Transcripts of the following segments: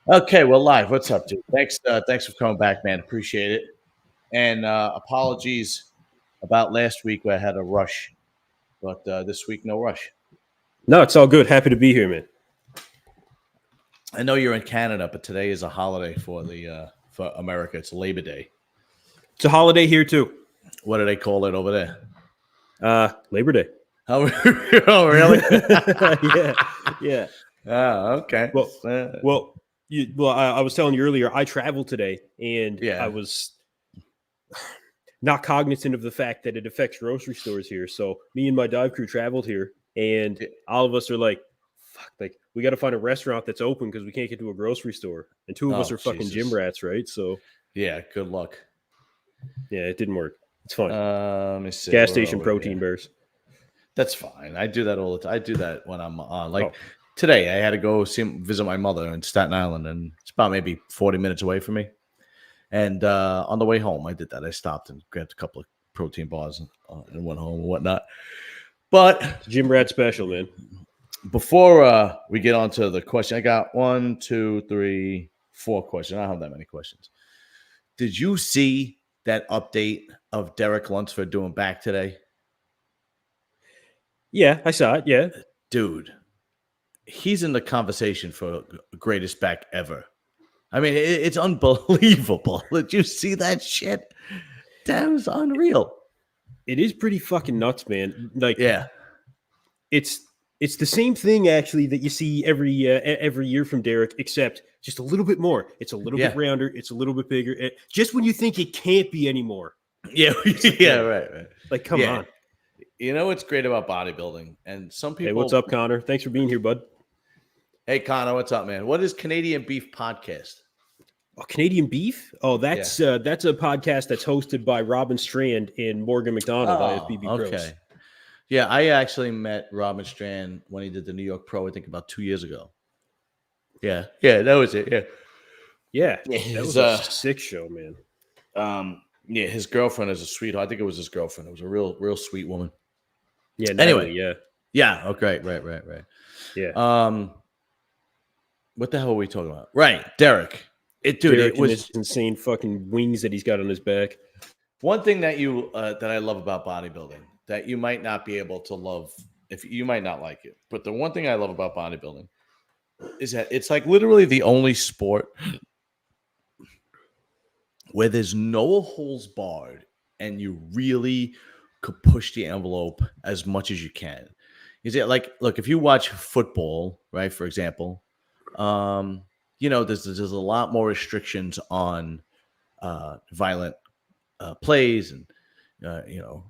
Okay, well, live. What's up, dude? Thanks for coming back, man. Appreciate it. And apologies about last week where I had a rush, but this week no rush. No, it's all good. Happy to be here, man. I know you're in Canada, but today is a holiday for America. It's Labor Day. It's a holiday here too. What do they call it over there? Labor Day. Oh, oh really? yeah. Oh, okay. I was telling you earlier, I traveled today, and I was not cognizant of the fact that it affects grocery stores here. So me and my dive crew traveled here, and all of us are like, fuck, like we got to find a restaurant that's open because we can't get to a grocery store. And two of us are fucking gym rats, right? So yeah, good luck. Yeah, it didn't work. It's fine. Let me see. Gas station protein bars. That's fine. I do that all the time. I do that when I'm on. Today, I had to go visit my mother in Staten Island, and it's about maybe 40 minutes away from me. And on the way home, I did that. I stopped and grabbed a couple of protein bars and went home and whatnot. But gym rat special, man. Before we get on to the question, I got 1, 2, 3, 4 questions. I don't have that many questions. Did you see that update of Derek Lunsford doing back today? Yeah, I saw it. Yeah. Dude, he's in the conversation for greatest back ever. I mean, it's unbelievable. Did you see that shit? That was unreal. It is pretty fucking nuts, man. Like, yeah, it's the same thing actually that you see every year from Derek, except just a little bit more. It's a little bit rounder. It's a little bit bigger. Just when you think it can't be anymore. Yeah, yeah, right. Like, come on. You know what's great about bodybuilding? And some people. Hey, what's up, Connor? Thanks for being here, bud. Hey, Connor, what's up, man? What is Canadian Beef Podcast? Oh, Canadian Beef? Oh, that's a podcast that's hosted by Robin Strand and Morgan McDonald, IFBB Pros. Okay. Yeah, I actually met Robin Strand when he did the New York Pro, I think about 2 years ago. Yeah, that was it. Yeah, that was a sick show, man. Yeah, his girlfriend is a sweetheart. I think it was his girlfriend. It was a real sweet woman. Yeah. Anyway, yeah. Okay, right. Yeah. What the hell are we talking about? Right, Derek. It was his insane fucking wings that he's got on his back. One thing that I love about bodybuilding that you might not be able to love, if you might not like it, but the one thing I love about bodybuilding is that it's like literally the only sport where there's no holes barred and you really could push the envelope as much as you can. Is it like, look, if you watch football, right, for example, there's a lot more restrictions on violent plays and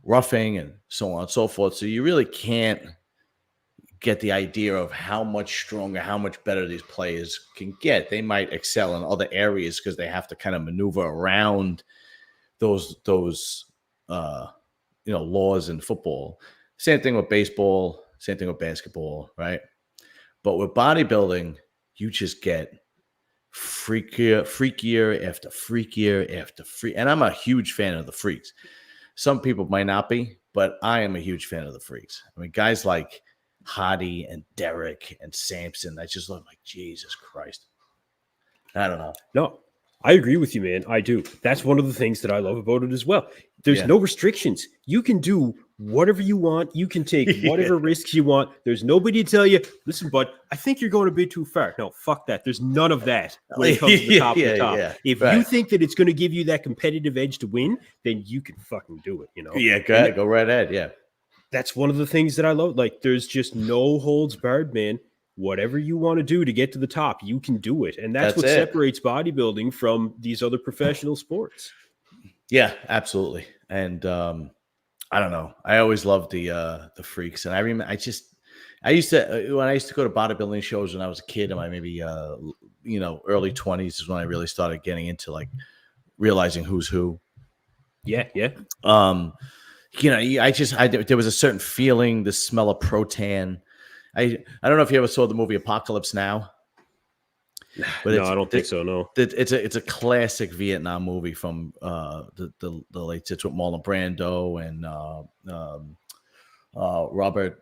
roughing and so on and so forth. So you really can't get the idea of how much stronger, how much better these players can get. They might excel in other areas because they have to kind of maneuver around those laws in football. Same thing with baseball, same thing with basketball, right? But with bodybuilding, you just get freakier after freakier after freak. And I'm a huge fan of the freaks. Some people might not be, but I am a huge fan of the freaks. I mean, guys like Hadi and Derek and Samson, I just look like, Jesus Christ. I don't know. No, I agree with you, man. I do. That's one of the things that I love about it as well. There's no restrictions. You can do whatever you want. You can take whatever risks you want. There's nobody to tell you, listen, bud, I think you're going a bit too far. No, fuck that. There's none of that when it comes to the top of the top. If you think that it's going to give you that competitive edge to win, then you can fucking do it, Yeah, go ahead. Go right ahead, yeah. That's one of the things that I love. Like, there's just no holds barred, man. Whatever you want to do to get to the top, you can do it. And that's what separates bodybuilding from these other professional sports. Yeah, absolutely. And I don't know. I always loved the freaks. And I remember when I used to go to bodybuilding shows when I was a kid in my maybe early 20s is when I really started getting into like realizing who's who. Yeah. There was a certain feeling, the smell of protein. I don't know if you ever saw the movie Apocalypse Now. But no, I don't think so. No, it's a classic Vietnam movie from the late '60s with Marlon Brando and Robert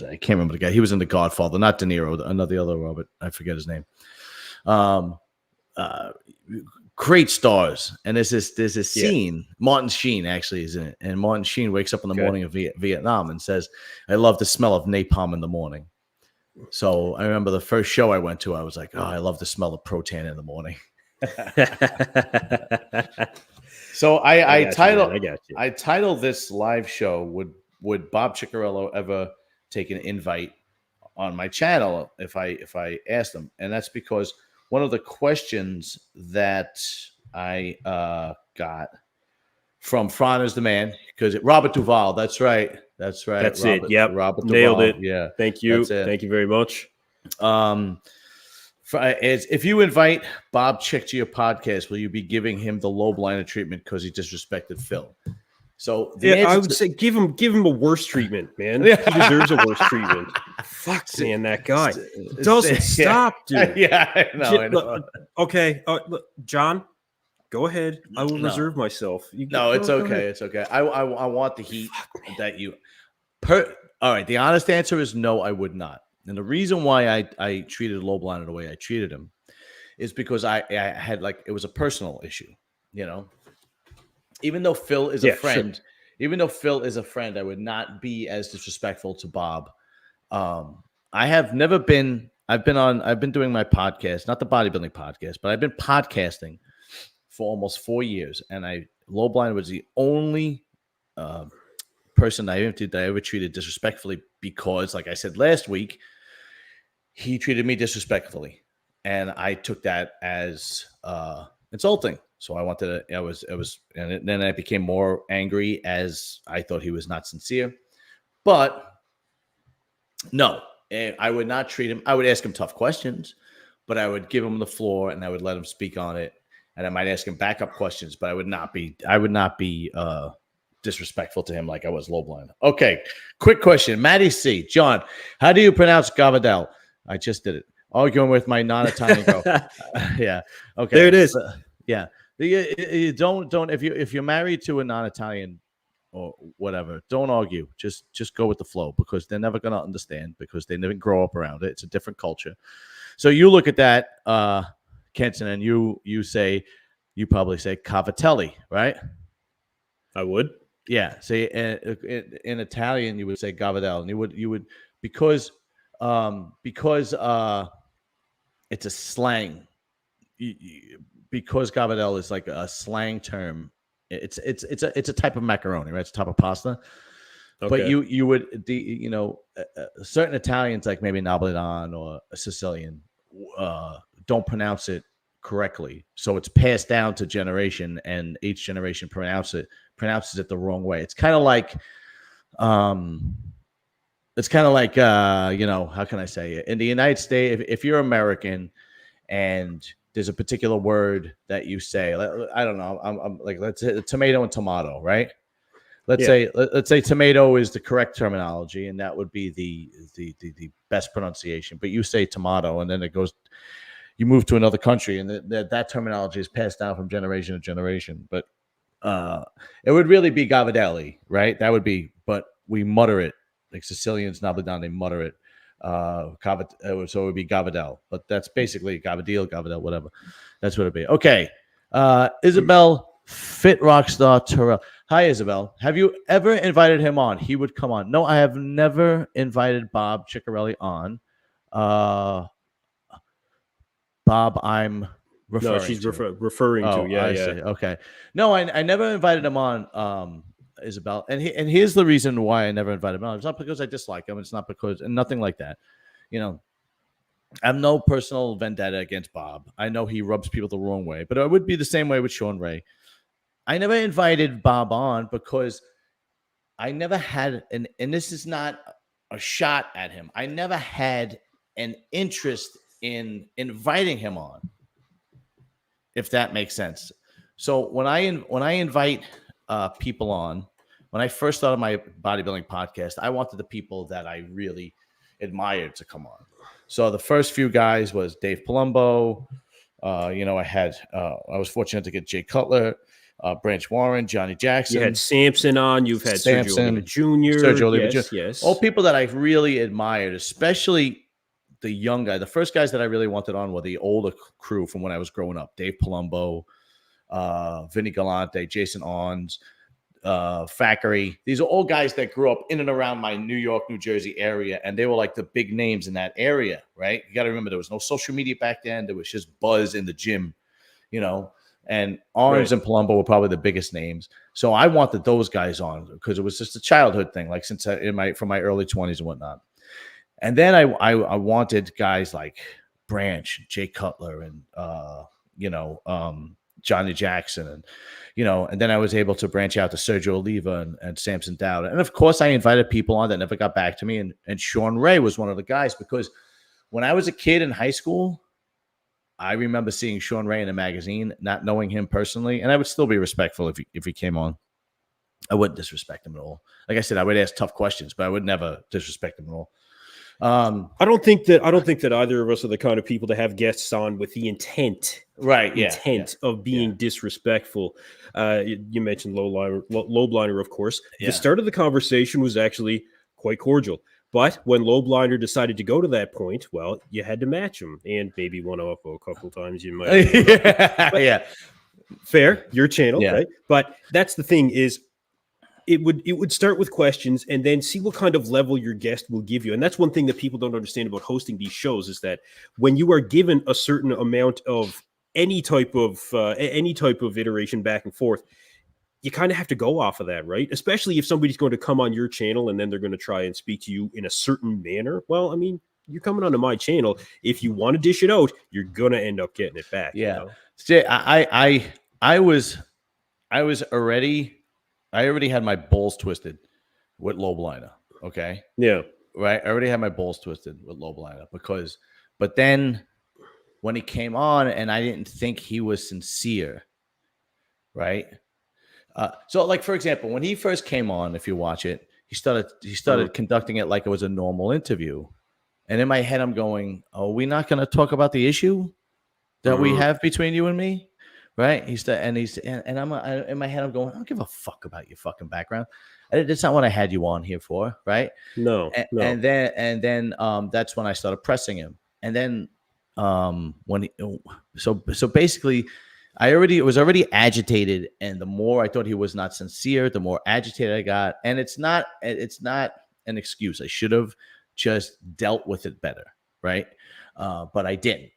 I can't remember the guy. He was in The Godfather, not De Niro, another other Robert. I forget his name. Great stars. And there's this scene. Martin Sheen actually is in it. And Martin Sheen wakes up in the morning of Vietnam and says, I love the smell of napalm in the morning. So I remember the first show I went to, I was like, oh, I love the smell of Protan in the morning. So I titled this live show, would Bob Chiarelli ever take an invite on my channel if I asked him? And that's because one of the questions that I got from Fran is the man, because Robert Duvall, that's right. That's Robert, it. Yep. Robert Nailed Duvall. it. Yeah. Thank you. Thank you very much. If you invite Bob Chick to your podcast, will you be giving him the low blinder treatment because he disrespected Phil? So I would say give him a worse treatment, man. He deserves a worse treatment. Fuck, man, that guy doesn't stop, dude. Yeah, I know. Okay, look, John, go ahead. I will reserve myself. It's okay. It's okay. I want the heat that you. All right. The honest answer is no. I would not. And the reason why I treated Low Blinder the way I treated him is because I had it was a personal issue, Even though Phil is a friend, I would not be as disrespectful to Bob. I've been doing my podcast, not the bodybuilding podcast, but I've been podcasting for almost 4 years. And Low Blinder was the only person that I ever treated disrespectfully because, like I said last week, he treated me disrespectfully, and I took that as insulting. So and then I became more angry as I thought he was not sincere. But no, I would not treat him. I would ask him tough questions, but I would give him the floor and I would let him speak on it. And I might ask him backup questions, but I would not be disrespectful to him like I was Low Blinder. Okay, quick question. Maddie C. John, how do you pronounce Gadel? I just did it. Arguing with my non-Italian girl. Yeah. Okay. There it is. Yeah. You don't if you're married to a non-Italian or whatever, don't argue. Just go with the flow, because they're never going to understand, because they didn't grow up around it. It's a different culture. So you look at that, Kenton, and you probably say Cavatelli, right? I would. Yeah. Say in Italian you would say Gadel, and you would because it's a slang. Because Gadel is like a slang term. It's a type of macaroni, right? It's a type of pasta. Okay. But you would certain Italians, like maybe Napolitan or a Sicilian, don't pronounce it correctly, so it's passed down to generation, and each generation pronounces it the wrong way. It's kind of like how can I say it? In the United States, if you're American and there's a particular word that you say, I don't know, I'm like, let's say tomato and tomato, right? Let's say tomato is the correct terminology, and that would be the best pronunciation. But you say tomato, and then you move to another country, and that terminology is passed down from generation to generation. But it would really be Gavidelli, right? That would be, but we mutter it. Like Sicilians, Napolitan, they mutter it. So it would be Gavidel. But that's basically Gavidel, whatever. That's what it'd be. Okay. Isabel, fit rock star Terrell. Hi, Isabel. Have you ever invited him on? He would come on. No, I have never invited Bob Chiarelli on. Bob, I'm referring to. She's referring to. Yeah, I see. Okay. No, I never invited him on, Isabel. And here's the reason why I never invited him on. It's not because I dislike him. It's not because, and nothing like that. I have no personal vendetta against Bob. I know he rubs people the wrong way, but it would be the same way with Sean Ray. I never invited Bob on because I never had and this is not a shot at him. I never had an interest in inviting him on, if that makes sense. So when I invite people on, when I first started my bodybuilding podcast, I wanted the people that I really admired to come on. So the first few guys was Dave Palumbo. I was fortunate to get Jay Cutler. Branch Warren, Johnny Jackson. You had Samson on. You've had Sergio Oliva Jr. Sergio Oliva yes, Jr. yes. All people that I really admired, especially the young guy. The first guys that I really wanted on were the older crew from when I was growing up. Dave Palumbo, Vinny Galante, Jason Ons, Fackery. These are all guys that grew up in and around my New York, New Jersey area, and they were like the big names in that area, right? You got to remember there was no social media back then. There was just buzz in the gym, you know, and Ons and Palumbo were probably the biggest names. So I wanted those guys on because it was just a childhood thing, like since from my early 20s and whatnot. And then I wanted guys like Branch, Jay Cutler, and Johnny Jackson, and and then I was able to branch out to Sergio Oliva and Samson Dowd. And of course, I invited people on that never got back to me. And Sean Ray was one of the guys, because when I was a kid in high school, I remember seeing Sean Ray in a magazine, not knowing him personally, and I would still be respectful if he came on. I wouldn't disrespect him at all. Like I said, I would ask tough questions, but I would never disrespect him at all. I don't think that either of us are the kind of people to have guests on with the intent of being disrespectful. You mentioned Low Blinder, of course. The start of the conversation was actually quite cordial, but when Low Blinder decided to go to that point, well, you had to match him, and maybe one off a couple times. You might, fair, your channel, right? But that's the thing is, it would start with questions and then see what kind of level your guest will give you. And that's one thing that people don't understand about hosting these shows, is that when you are given a certain amount of any type of iteration back and forth, you kind of have to go off of that, right? Especially if somebody's going to come on your channel and then they're going to try and speak to you in a certain manner. Well, I mean, you're coming onto my channel. If you want to dish it out, you're going to end up getting it back. Yeah. You know? I already had my balls twisted with Low Blinder. Okay. Yeah. Right. I already had my balls twisted with Low Blinder but then when he came on and I didn't think he was sincere. Right. So like, for example, when he first came on, if you watch it, he started conducting it like it was a normal interview. And in my head, I'm going, are we not going to talk about the issue that we have between you and me? Right. And I'm in my head, I'm going, I don't give a fuck about your fucking background. That's not what I had you on here for. Right. No. And then that's when I started pressing him. And then so basically I was already agitated. And the more I thought he was not sincere, the more agitated I got. And it's not an excuse. I should have just dealt with it better. Right. But I didn't.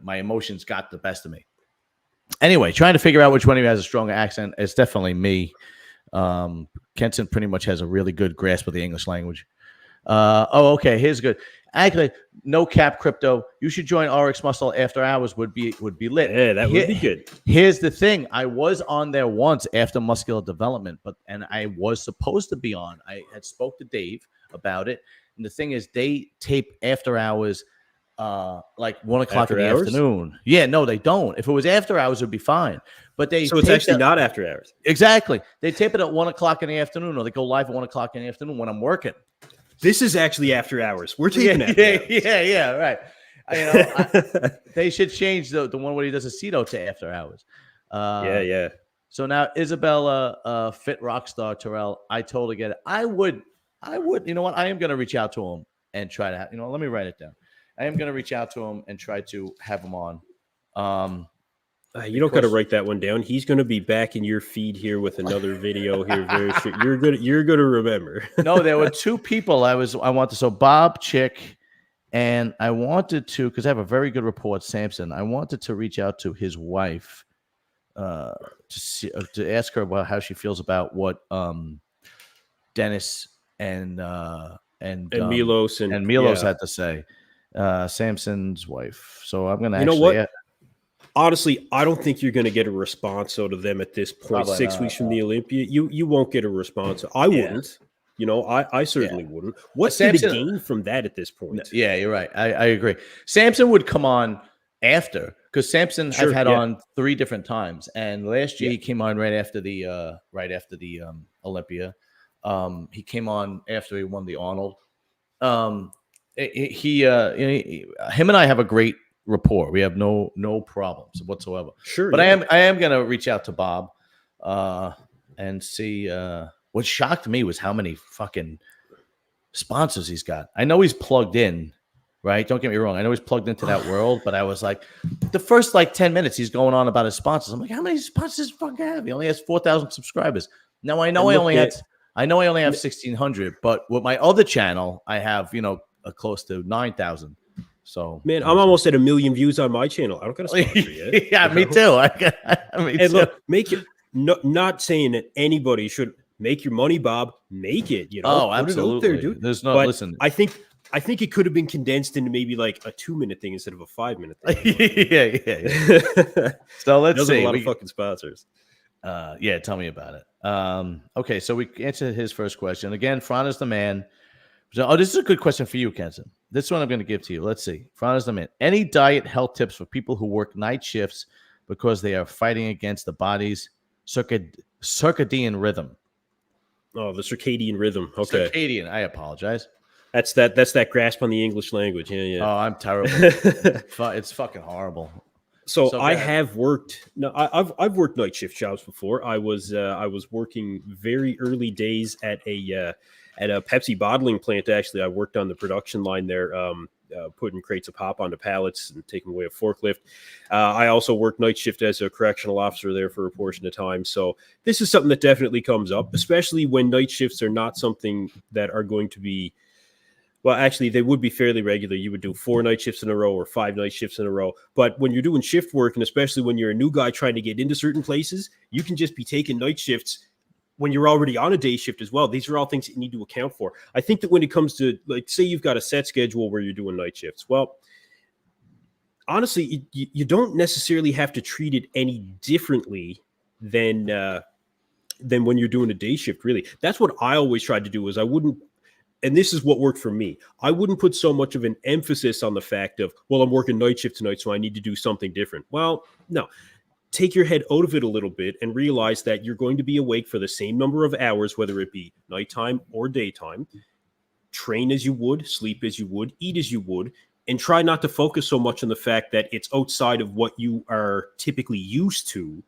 My emotions got the best of me. Anyway, trying to figure out which one of you has a stronger accent. It's definitely me. Kenton pretty much has a really good grasp of the English language. Okay. Here's good. Actually, no cap crypto. You should join RX Muscle after hours. Would be lit. Yeah, that would be good. Here's the thing. I was on there once after muscular development, and I was supposed to be on. I had spoke to Dave about it, and the thing is, they tape after hours. Like 1 o'clock in the afternoon. Yeah, no, they don't. If it was after hours, it would be fine. But it's actually not after hours. Exactly. They tape it at 1 o'clock in the afternoon, or they go live at 1 o'clock in the afternoon when I'm working. This is actually after hours. We're taping after hours. Yeah, right. They should change the one where he does a Cedo to after hours. Yeah. So now Isabella, fit rock star Terrell, I totally get it. I would. You know what? I am going to reach out to him and try to. Let me write it down. I am going to reach out to him and try to have him on. You don't got to write that one down. He's going to be back in your feed here with another video here very soon. You're going to remember. No, there were two people I wanted. So Bob Chick, and I wanted to, because I have a very good report, Samson. I wanted to reach out to his wife to ask her about how she feels about what Dennis and Milos had to say. Samson's wife. So I'm gonna. Honestly, I don't think you're going to get a response out of them at this point. Probably 6 weeks from the Olympia, you won't get a response. I wouldn't. I certainly wouldn't. What's the gain from that at this point? Yeah, you're right. I agree. Samson would come on after, because Samson I've had on 3 different times, and last year he came on right after the Olympia. He came on after he won the Arnold. Him and I have a great rapport. We have no problems whatsoever. Sure. But yeah. I am gonna reach out to Bob and see. What shocked me was how many fucking sponsors he's got. I know he's plugged in, right? Don't get me wrong. I know he's plugged into that world, but I was like, the first like 10 minutes he's going on about his sponsors. I'm like, how many sponsors does he fucking have? He only has 4,000 subscribers. Now I know I only have 1,600, but with my other channel, I have, close to 9,000. So man, I'm almost at 1 million views on my channel. I don't got a sponsor yet. Yeah, me too. And look, make it not saying that anybody should make your money, Bob. Make it, Oh, absolutely. Put it out there, dude. There's no but listen. I think it could have been condensed into maybe like a 2-minute thing instead of a 5-minute thing. yeah. So let's see. A lot of fucking sponsors. Yeah, tell me about it. Okay, so we answered his first question. Again, Fran is the man. So, this is a good question for you, Kenton. This one I'm going to give to you. Let's see. Fran is the man. Any diet health tips for people who work night shifts because they are fighting against the body's circadian rhythm? Oh, the circadian rhythm. Okay. Circadian. I apologize. That's that grasp on the English language. Yeah. Oh, I'm terrible. It's fucking horrible. So I have worked. No, I've worked night shift jobs before. I was working very early days at a Pepsi bottling plant. Actually, I worked on the production line there, putting crates of pop onto pallets and taking away a forklift. I also worked night shift as a correctional officer there for a portion of time. So this is something that definitely comes up, especially when night shifts are not something that are going to be. Well, actually, they would be fairly regular. You would do 4 night shifts in a row or 5 night shifts in a row. But when you're doing shift work, and especially when you're a new guy trying to get into certain places, you can just be taking night shifts when you're already on a day shift as well. These are all things that you need to account for. I think that when it comes to, like, say you've got a set schedule where you're doing night shifts, well, honestly, you don't necessarily have to treat it any differently than when you're doing a day shift, really. That's what I always tried to do is I wouldn't, and this is what worked for me. I wouldn't put so much of an emphasis on the fact of, well, I'm working night shift tonight, so I need to do something different. Well, no. Take your head out of it a little bit and realize that you're going to be awake for the same number of hours, whether it be nighttime or daytime. Train as you would, sleep as you would, eat as you would, and try not to focus so much on the fact that it's outside of what you are typically used to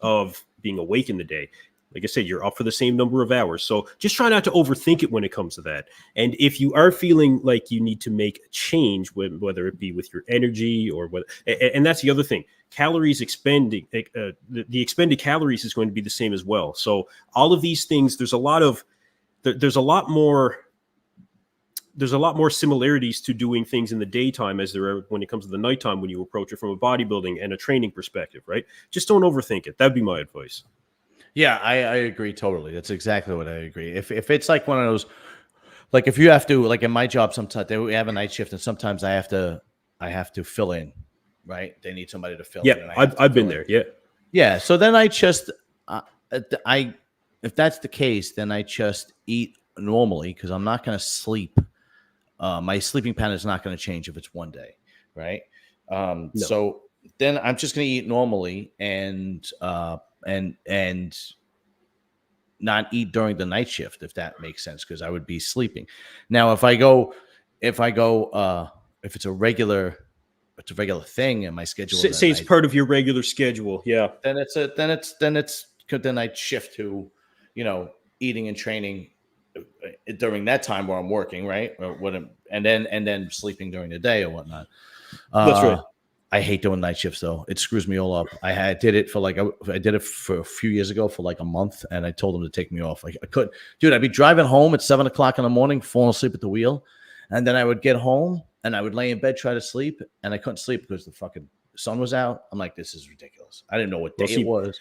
of being awake in the day. Like I said, you're up for the same number of hours. So just try not to overthink it when it comes to that. And if you are feeling like you need to make a change, whether it be with your energy or whether, and that's the other thing, calories expending, the expended calories is going to be the same as well. So all of these things, there's a lot more similarities to doing things in the daytime as there are when it comes to the nighttime when you approach it from a bodybuilding and a training perspective, right? Just don't overthink it. That'd be my advice. Yeah, I agree totally. That's exactly what I agree. If it's like one of those, like if you have to, like in my job, sometimes we have a night shift, and sometimes I have to fill in, right? They need somebody to fill in. Yeah, I've been there. Yeah. So then I just, if that's the case, then I just eat normally because I'm not going to sleep. My sleeping pattern is not going to change if it's one day, right? No. So then I'm just going to eat normally and not eat during the night shift, if that makes sense, because I would be sleeping. Now, if it's a regular thing in my schedule, say it's part of your regular schedule, yeah. Then I shift to, eating and training during that time where I'm working, right? And then sleeping during the day or whatnot. That's right. I hate doing night shifts though. It screws me all up. I did it for a few years ago for like a month, and I told them to take me off. Like I couldn't, dude. I'd be driving home at 7:00 in the morning, falling asleep at the wheel, and then I would get home and I would lay in bed, try to sleep, and I couldn't sleep because the fucking sun was out. I'm like, this is ridiculous. I didn't know what day it was.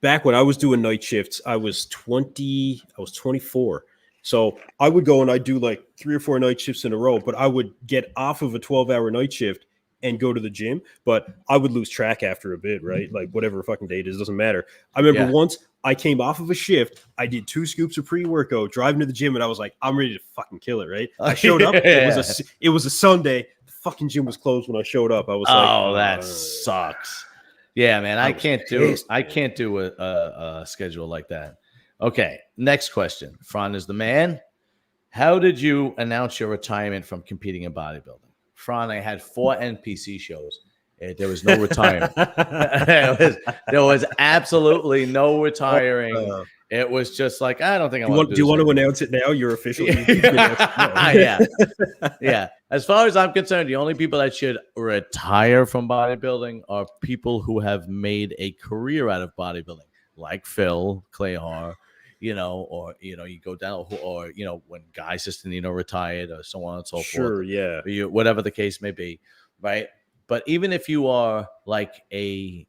Back when I was doing night shifts, I was 24. So I would go and I'd do like 3 or 4 night shifts in a row, but I would get off of a 12-hour night shift and go to the gym, but I would lose track after a bit, right? Like whatever fucking day it is, doesn't matter. I remember once I came off of a shift, I did 2 scoops of pre-workout, driving to the gym, and I was like, I'm ready to fucking kill it, right? I showed up. It was a Sunday. The fucking gym was closed when I showed up. I was like, oh, that sucks. Yeah, man, I can't do a schedule like that. Okay, next question. Fran is the man. How did you announce your retirement from competing in bodybuilding? Friday had 4 NPC shows. There was no retirement. There was absolutely no retiring. It was just like, I don't think I want to do you want to anymore. announce it now? You're official. Yeah. Yeah. As far as I'm concerned, the only people that should retire from bodybuilding are people who have made a career out of bodybuilding, like Phil Clayhar, or, you go down, or, when Guy Sistine, retired, or so on and so forth. Sure, yeah. Whatever the case may be, right? But even if you are like a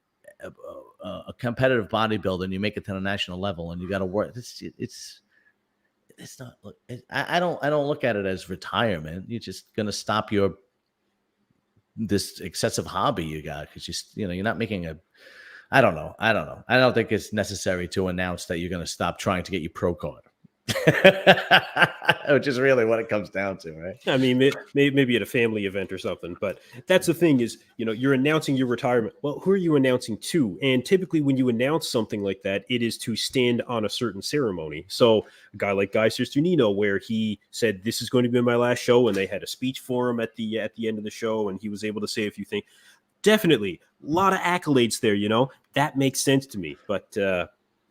competitive bodybuilder and you make it to the national level and you got to work, it's not. I don't look at it as retirement. You're just gonna stop this excessive hobby you got because you're not making a. I don't know. I don't think it's necessary to announce that you're gonna stop trying to get your pro card. Which is really what it comes down to, right? I mean, maybe at a family event or something, but that's the thing is, you're announcing your retirement. Well, who are you announcing to? And typically when you announce something like that, it is to stand on a certain ceremony. So a guy like Guy Sistine, where he said, this is going to be my last show, and they had a speech for him at the end of the show, and he was able to say a few things. Definitely a lot of accolades there, that makes sense to me. But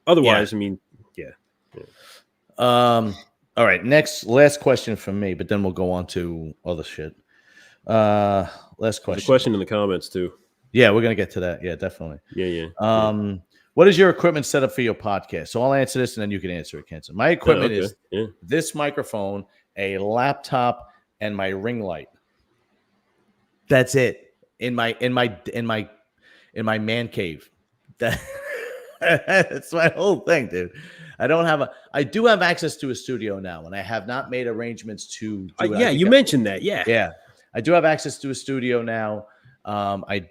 otherwise, I mean, yeah. All right, last question from me, but then we'll go on to other shit. Last question. There's a question in the comments too. Yeah, we're gonna get to that. Yeah, definitely. Yeah. What is your equipment set up for your podcast? So I'll answer this and then you can answer it, Kenson. My equipment is this microphone, a laptop, and my ring light. That's it. In my man cave. That's my whole thing, dude. I do have access to a studio now, and I have not made arrangements to do it. You mentioned that. Yeah. I do have access to a studio now. I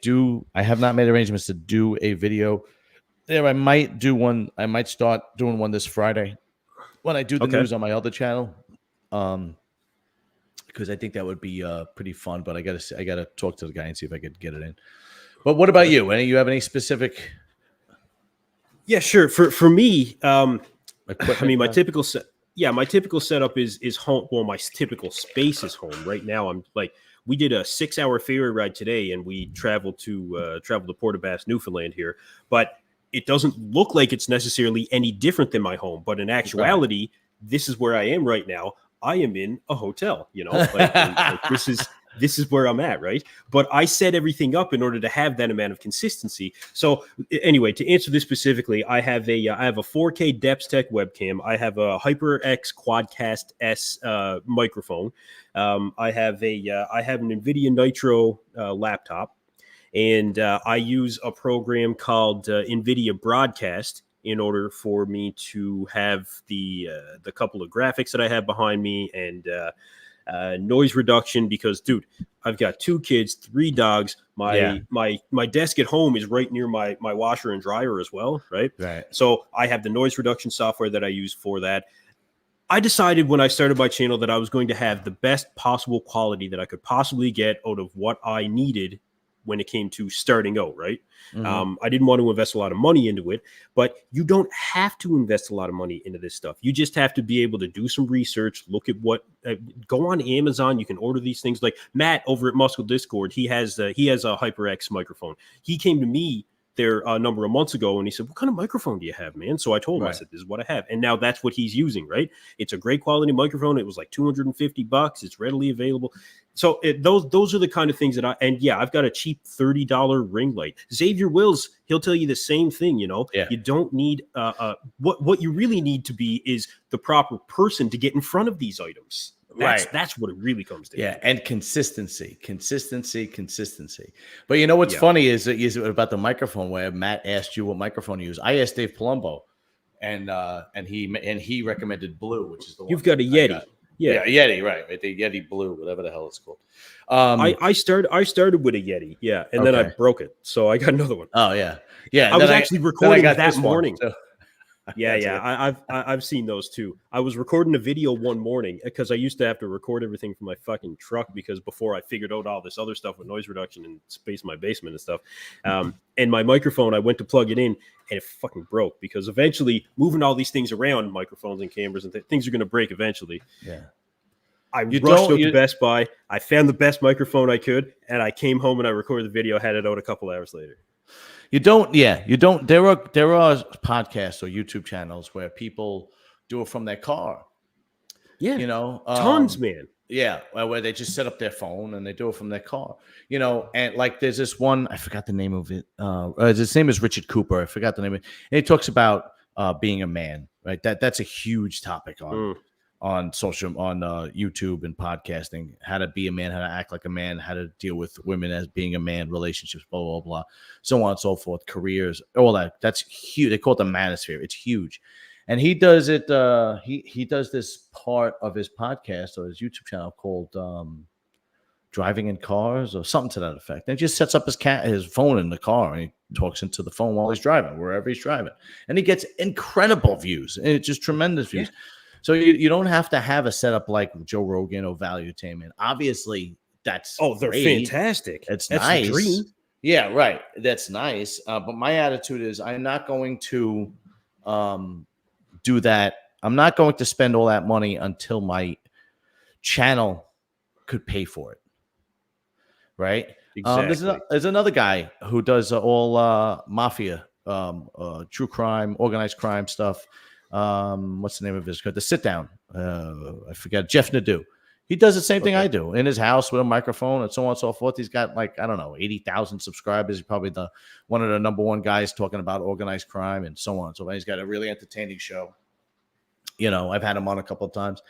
have not made arrangements to do a video there. I might do one. I might start doing one this Friday when I do the news on my other channel. Because I think that would be pretty fun, but I gotta talk to the guy and see if I could get it in. But what about you? You have any specific? Yeah, sure. For me, I mean, my typical setup is home. Well, my typical space is home. Right now, I'm like, we did a 6-hour ferry ride today, and we traveled to Port au Basque, Newfoundland here. But it doesn't look like it's necessarily any different than my home. But in actuality, this is where I am right now. I am in a hotel. Like this is where I'm at, right? But I set everything up in order to have that amount of consistency. So anyway, to answer this specifically, I have a 4K DepthTech webcam. I have a HyperX Quadcast S microphone. I have an NVIDIA Nitro laptop, and I use a program called NVIDIA Broadcast in order for me to have the couple of graphics that I have behind me and noise reduction, because dude, I've got 2 kids, 3 dogs. My desk at home is right near my washer and dryer as well, right? So I have the noise reduction software that I use for that. I decided when I started my channel that I was going to have the best possible quality that I could possibly get out of what I needed when it came to starting out, right? Mm-hmm. I didn't want to invest a lot of money into it, but you don't have to invest a lot of money into this stuff. You just have to be able to do some research, look at what, go on Amazon. You can order these things. Like Matt over at Muscle Discord, he has a HyperX microphone. He came to me there a number of months ago and he said, what kind of microphone do you have, man? So I told him, I said, this is what I have. And now that's what he's using, right? It's a great quality microphone. It was like $250. It's readily available. So those are the kind of things that I've got a cheap $30 ring light. Xavier Wills, he'll tell you the same thing, you don't need what you really need to be is the proper person to get in front of these items. That's what it really comes to. Yeah, and consistency. But you know what's funny is about the microphone, where Matt asked you what microphone you use. I asked Dave Palumbo, and he recommended Blue, which is the one. You've got a Yeti. Yeah, Yeti, right? The Yeti Blue, whatever the hell it's called. I started with a Yeti, and then I broke it, so I got another one. Oh yeah. I was actually recording that morning. I've seen those too. I was recording a video one morning because I used to have to record everything from my fucking truck, because before I figured out all this other stuff with noise reduction and space in my basement and stuff. And my microphone, I went to plug it in and it fucking broke, because eventually moving all these things around, microphones and cameras and things are going to break eventually. Yeah. I rushed out to Best Buy. I found the best microphone I could, and I came home and I recorded the video, had it out a couple hours later. You don't. There are podcasts or YouTube channels where people do it from their car. Yeah, you know, tons, man. Yeah, where they just set up their phone and they do it from their car. You know, and like there's this one, I forgot the name of it. His name is Richard Cooper. I forgot the name of it. And he talks about being a man, right? That's a huge topic on social, on YouTube and podcasting. How to be a man, how to act like a man, how to deal with women as being a man, relationships, blah blah blah, so on and so forth, careers, all that. That's huge. They call it the manosphere. It's huge. And he does it. He does this part of his podcast or his YouTube channel called "Driving in Cars" or something to that effect. And he just sets up his phone in the car and he talks into the phone while he's driving, wherever he's driving, and he gets incredible views. And it's just tremendous views. Yeah. So you don't have to have a setup like Joe Rogan or Valuetainment. Obviously, that's they're great. Fantastic. That's nice. A dream. Yeah, right. That's nice. But my attitude is, I'm not going to do that. I'm not going to spend all that money until my channel could pay for it. Right? Exactly. There's another guy who does all mafia, true crime, organized crime stuff. What's the name of his? The Sit Down. I forget. Jeff Nadeau. He does the same thing I do in his house with a microphone and so on and so forth. He's got 80,000 subscribers. He's probably one of the number one guys talking about organized crime and so on. So he's got a really entertaining show. You know, I've had him on a couple of times.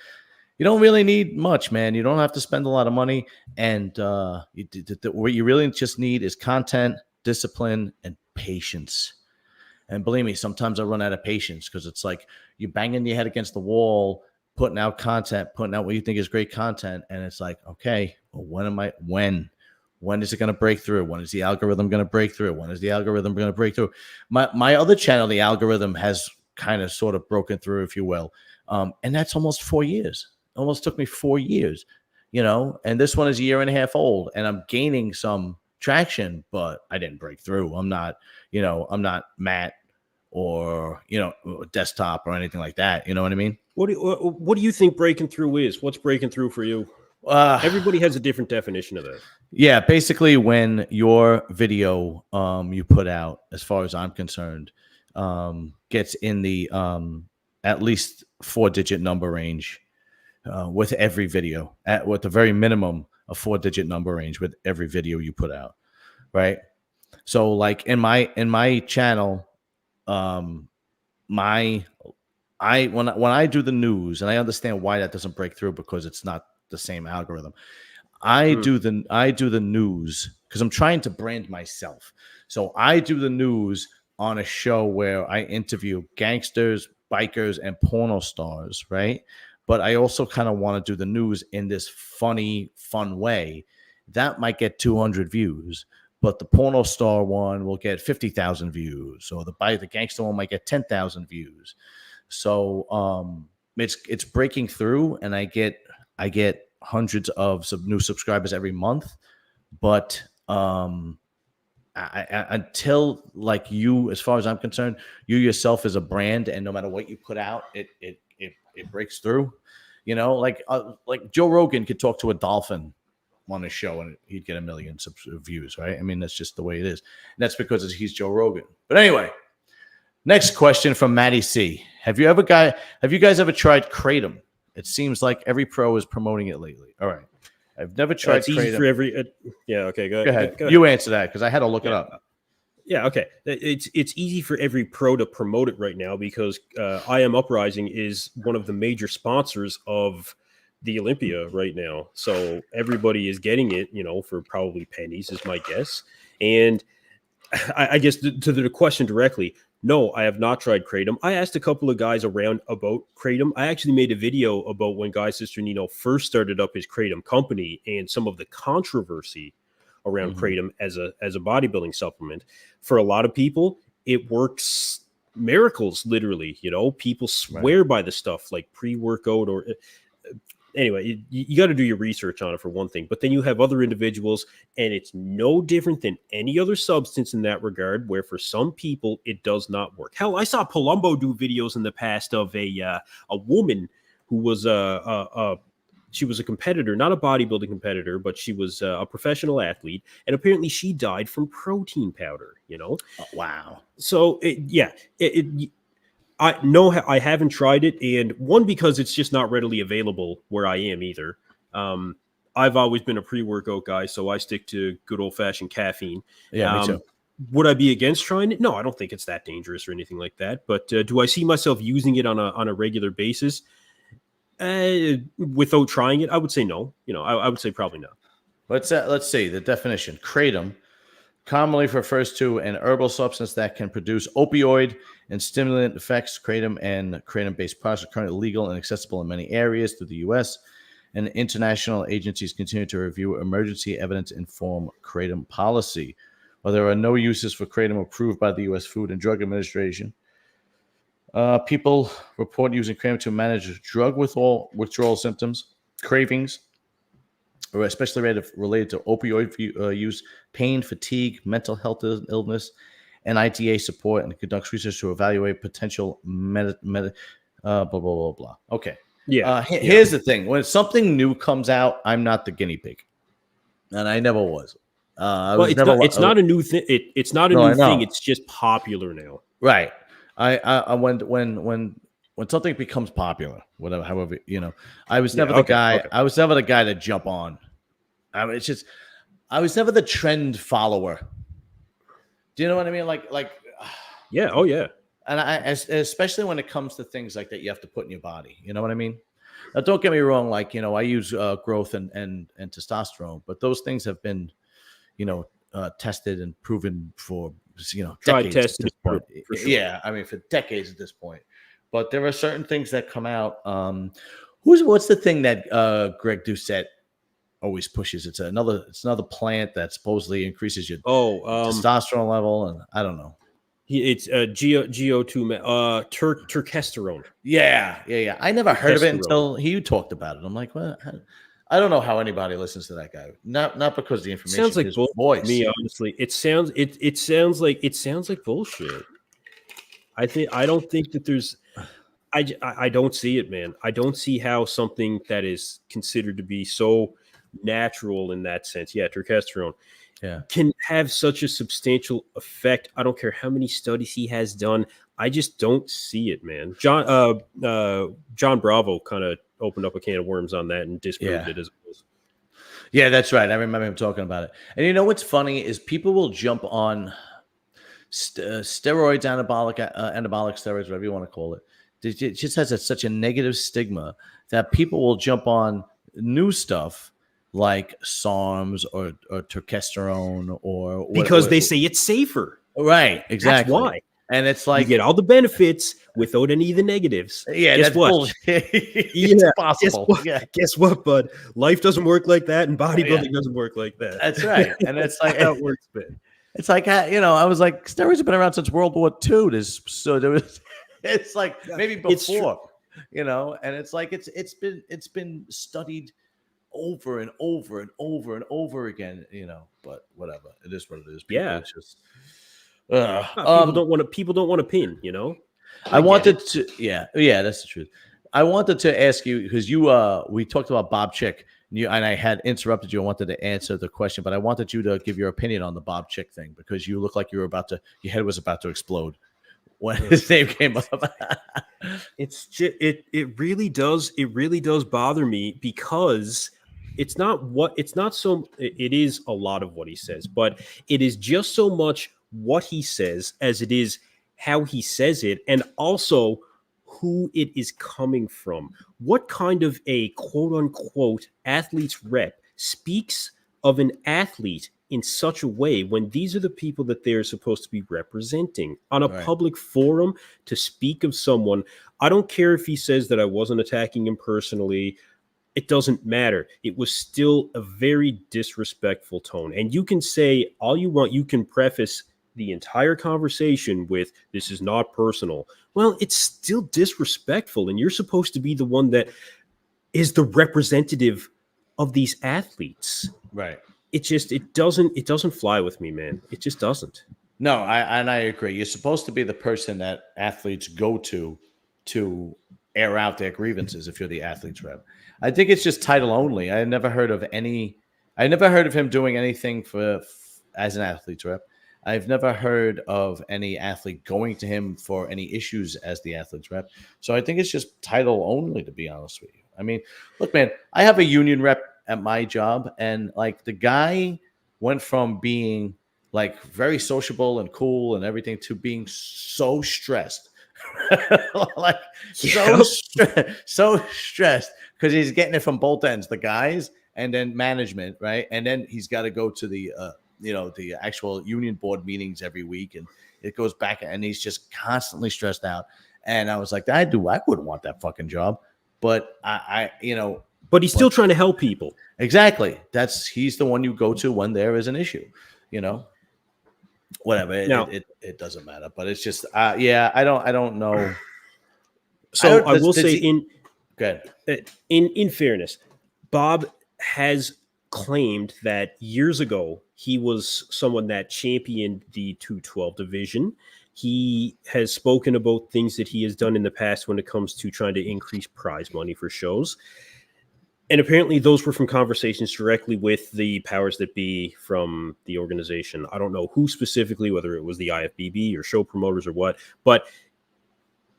You don't really need much, man. You don't have to spend a lot of money. And what you really just need is content, discipline, and patience. And believe me, sometimes I run out of patience because it's like you're banging your head against the wall, putting out content, putting out what you think is great content. And it's like, okay, well, when is it going to break through? When is the algorithm going to break through? When is the algorithm going to break through? My other channel, the algorithm has kind of sort of broken through, if you will. And that's almost 4 years. Almost took me 4 years, you know, and this one is a year and a half old and I'm gaining some traction, but I didn't break through. I'm not Matt or, Desktop or anything like that. You know what I mean? What do you think breaking through is? What's breaking through for you? Everybody has a different definition of that. Yeah, basically when your video you put out, as far as I'm concerned, gets in the at least 4-digit number range with every video, with the very minimum a 4-digit number range with every video you put out, right? So like in my channel, when I do the news, and I understand why that doesn't break through because it's not the same algorithm. I do the news because I'm trying to brand myself. So I do the news on a show where I interview gangsters, bikers, and porno stars, right? But I also kind of want to do the news in this funny, fun way. That might get 200 views, but the porno star one will get 50,000 views, or the gangster one might get 10,000 views. So it's breaking through, and I get hundreds of new subscribers every month. But until like you, as far as I'm concerned, you yourself as a brand, and no matter what you put out, it breaks through. You know, like Joe Rogan could talk to a dolphin on his show and he'd get 1 million views, right? I mean, that's just the way it is. And that's because he's Joe Rogan. But anyway, next question from Maddie C. Have you guys ever tried Kratom? It seems like every pro is promoting it lately. All right. I've never tried Kratom. Easy for every yeah, okay, go ahead. You answer that because I had to look it up. Yeah, okay. It's easy for every pro to promote it right now because I Am Uprising is one of the major sponsors of the Olympia right now. So everybody is getting it, for probably pennies is my guess. And I guess to the question directly, no, I have not tried Kratom. I asked a couple of guys around about Kratom. I actually made a video about when Guy Sister Nino first started up his Kratom company and some of the controversy around Kratom as a bodybuilding supplement. For a lot of people, it works miracles, literally. People swear by the stuff like pre-workout or anyway, you got to do your research on it for one thing. But then you have other individuals, and it's no different than any other substance in that regard, where for some people it does not work. Hell, I saw Palumbo do videos in the past of a woman who was She was a competitor, not a bodybuilding competitor, but she was a professional athlete. And apparently she died from protein powder, you know? Oh, wow. So, I haven't tried it. And one, because it's just not readily available where I am either. I've always been a pre-workout guy, so I stick to good old-fashioned caffeine. Yeah, me too. Would I be against trying it? No, I don't think it's that dangerous or anything like that. But do I see myself using it on a regular basis? Without trying it, I would say no. You know, I would say probably not. Let's see the definition. Kratom commonly refers to an herbal substance that can produce opioid and stimulant effects. Kratom and kratom-based products are currently legal and accessible in many areas through the U.S., and international agencies continue to review emergency evidence-informed kratom policy. While there are no uses for kratom approved by the U.S. Food and Drug Administration, people report using kratom to manage drug withdrawal symptoms, cravings, or especially related to opioid use, pain, fatigue, mental health illness, and IDA support, and conducts research to evaluate potential blah, blah, blah, blah. Okay. Yeah. Here's the thing. When something new comes out, I'm not the guinea pig. And I never was. It's not a new thing. It's not a new thing. It's just popular now. Right. I when something becomes popular, whatever, however, you know, I was never the guy. Okay. I was never the guy to jump on. I was never the trend follower. Do you know what I mean? Like. Yeah. Oh yeah. And especially when it comes to things like that, you have to put in your body. You know what I mean? Now, don't get me wrong. Like, you know, I use growth and testosterone, but those things have been, you know, tested and proven for, you know, tried, tested. For sure. Yeah, I mean, for decades at this point. But there are certain things that come out. What's the thing that Greg Doucette always pushes? It's another plant that supposedly increases your testosterone level, and I don't know. It's GO2 turkesterone. Yeah. I never heard of it until he talked about it. I'm like, well, I don't know how anybody listens to that guy. Not because the information sounds like his voice. Me, honestly, it sounds like bullshit. I don't think that there's. I don't see it, man. I don't see how something that is considered to be so natural in that sense. Yeah, turkesterone. Yeah, can have such a substantial effect. I don't care how many studies he has done. I just don't see it, man. John Bravo kind of opened up a can of worms on that and disproved it as it was. Yeah, that's right. I remember him talking about it. And you know what's funny is people will jump on steroids, anabolic steroids, whatever you want to call it. It just has such a negative stigma that people will jump on new stuff like SARMs or turkesterone or because they say it's safer. Right, exactly. That's why. And it's like you get all the benefits without any of the negatives. Yeah, guess that's what? Bullshit. It's possible. Guess what, bud? Life doesn't work like that, and bodybuilding doesn't work like that. That's right. And it's like how it works, man. It's like, you know, I was like, steroids have been around since World War II. It's like maybe before, you know, and it's like it's been studied over and over and over and over again, you know, but whatever. It is what it is. People just people don't want to pin, you know. I wanted to that's the truth. I wanted to ask you because we talked about Bob Chick and I had interrupted you. I wanted to answer the question, but I wanted you to give your opinion on the Bob Chick thing because you look like your head was about to explode when his name came up. It's just, it really does bother me because it is a lot of what he says, but it is just so much what he says as it is how he says it, and also who it is coming from. What kind of a quote unquote athlete's rep speaks of an athlete in such a way when these are the people that they're supposed to be representing on a public forum to speak of someone? I don't care if he says that I wasn't attacking him personally. It doesn't matter. It was still a very disrespectful tone. And you can say all you want. You can preface the entire conversation with, this is not personal. Well, it's still disrespectful. And you're supposed to be the one that is the representative of these athletes. Right. It doesn't fly with me, man. It just doesn't. No, I agree. You're supposed to be the person that athletes go to air out their grievances if you're the athlete's rep. I think it's just title only. I never heard of him doing anything as an athlete's rep. I've never heard of any athlete going to him for any issues as the athlete's rep. So I think it's just title only, to be honest with you. I mean, look, man, I have a union rep at my job, and like the guy went from being like very sociable and cool and everything to being so stressed. Like so stressed because he's getting it from both ends, the guys and then management, right? And then he's got to go to the the actual union board meetings every week, and it goes back, and he's just constantly stressed out. And I was like, I wouldn't want that fucking job, but but he's still trying to help people. Exactly. He's the one you go to when there is an issue, whatever. It doesn't matter, but it's just, I don't know. So I will say in fairness, Bob has claimed that years ago he was someone that championed the 212 division. He has spoken about things that he has done in the past when it comes to trying to increase prize money for shows. And apparently those were from conversations directly with the powers that be from the organization. I don't know who specifically, whether it was the IFBB or show promoters or what, but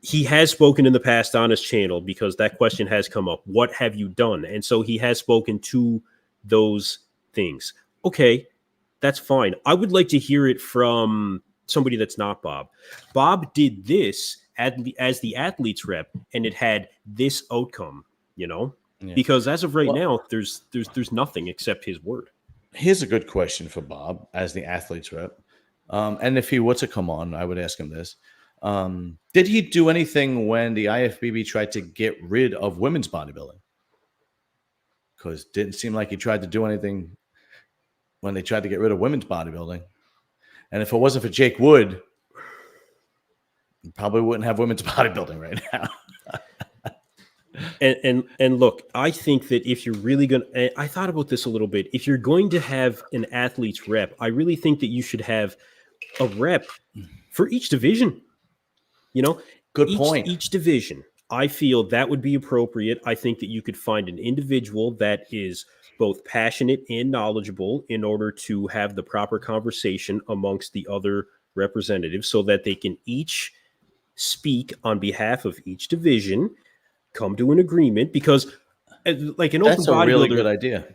he has spoken in the past on his channel because that question has come up. What have you done? And so he has spoken to those things. Okay, that's fine. I would like to hear it from somebody that's not Bob. Bob did this as the athlete's rep, and it had this outcome, Yeah. Because as of right now, there's nothing except his word. Here's a good question for Bob as the athlete's rep. And if he were to come on, I would ask him this. Did he do anything when the IFBB tried to get rid of women's bodybuilding? Because it didn't seem like he tried to do anything when they tried to get rid of women's bodybuilding. And if it wasn't for Jake Wood, we probably wouldn't have women's bodybuilding right now. And look, I think that if you're really going to, I thought about this a little bit. If you're going to have an athlete's rep, I really think that you should have a rep for each division. Good point. Each division, I feel that would be appropriate. I think that you could find an individual that is both passionate and knowledgeable in order to have the proper conversation amongst the other representatives so that they can each speak on behalf of each division, come to an agreement, because like an open bodybuilder, that's a really good idea.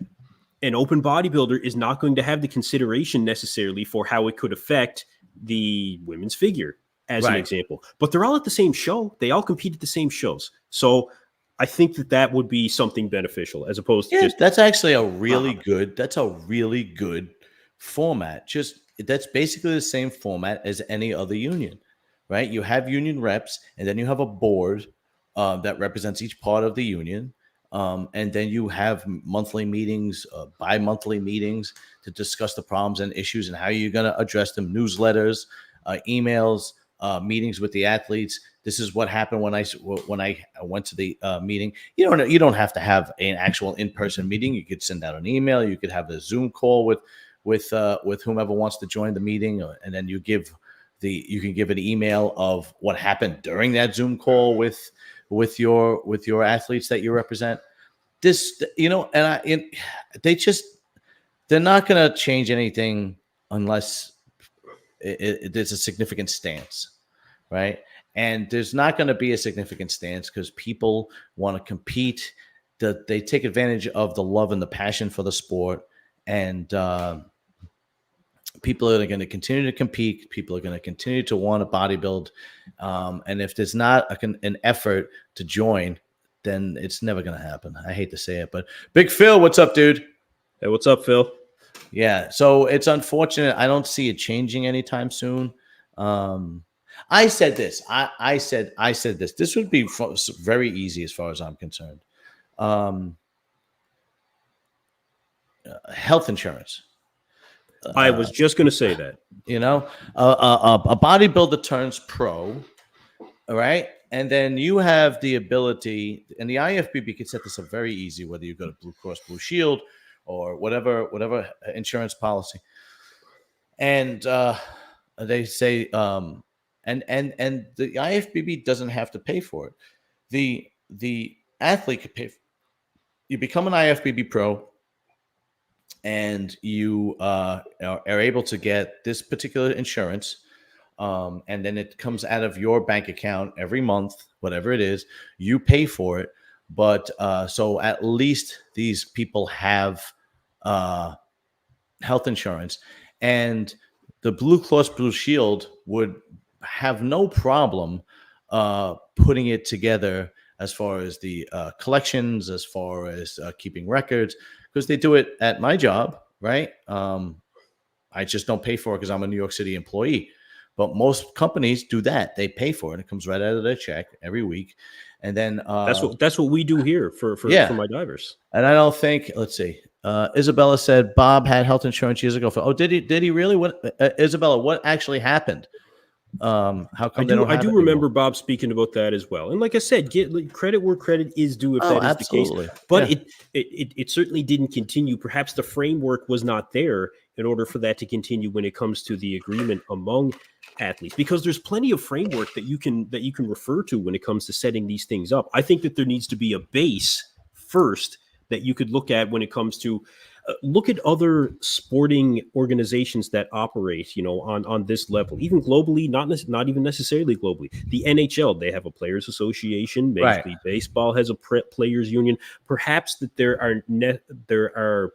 An open bodybuilder is not going to have the consideration necessarily for how it could affect the women's figure, as an example. But they're all at the same show. They all compete at the same shows. So I think that would be something beneficial as opposed to just... That's actually a really good format. That's basically the same format as any other union, right? You have union reps, and then you have a board that represents each part of the union. And then you have monthly meetings, bi-monthly meetings to discuss the problems and issues and how you're going to address them, newsletters, emails, meetings with the athletes. This is what happened when I went to the meeting. You don't have to have an actual in-person meeting. You could send out an email. You could have a Zoom call with whomever wants to join the meeting, and then you can give an email of what happened during that Zoom call with your athletes that you represent. This, they're not going to change anything unless there's a significant stance, right? And there's not going to be a significant stance because people want to compete. They take advantage of the love and the passion for the sport, and people are going to continue to compete. People are going to continue to want to bodybuild. And if there's not an effort to join, then it's never going to happen. I hate to say it, but Big Phil, what's up, dude? Hey, what's up, Phil? Yeah. So it's unfortunate. I don't see it changing anytime soon. I said this. I said this. This would be very easy as far as I'm concerned. Health insurance. I was just going to say that. A bodybuilder turns pro, all right? And then you have the ability, and the IFBB can set this up very easy, whether you go to Blue Cross Blue Shield or whatever insurance policy. And they say, and the IFBB doesn't have to pay for it. the athlete could pay. You become an IFBB pro, and you are able to get this particular insurance, and then it comes out of your bank account every month, whatever it is. You pay for it, but so at least these people have health insurance, and the Blue Cross Blue Shield would have no problem putting it together as far as the collections, as far as keeping records, because they do it at my job, right? I just don't pay for it because I'm a New York City employee. But most companies do that. They pay for it. It comes right out of their check every week. And then that's what we do here for my divers. And I don't think, let's see, Isabella said Bob had health insurance years ago. Did he really? What, Isabella, what actually happened? How come I do remember Bob speaking about that as well. And like I said, get credit where credit is due if that is absolutely. The case. But it certainly didn't continue. Perhaps the framework was not there in order for that to continue when it comes to the agreement among athletes, because there's plenty of framework that you can refer to when it comes to setting these things up. I think that there needs to be a base first that you could look at when it comes to look at other sporting organizations that operate, on this level, even globally, not even necessarily globally. The NHL, they have a players association. Major League Baseball has a players union. Perhaps that there are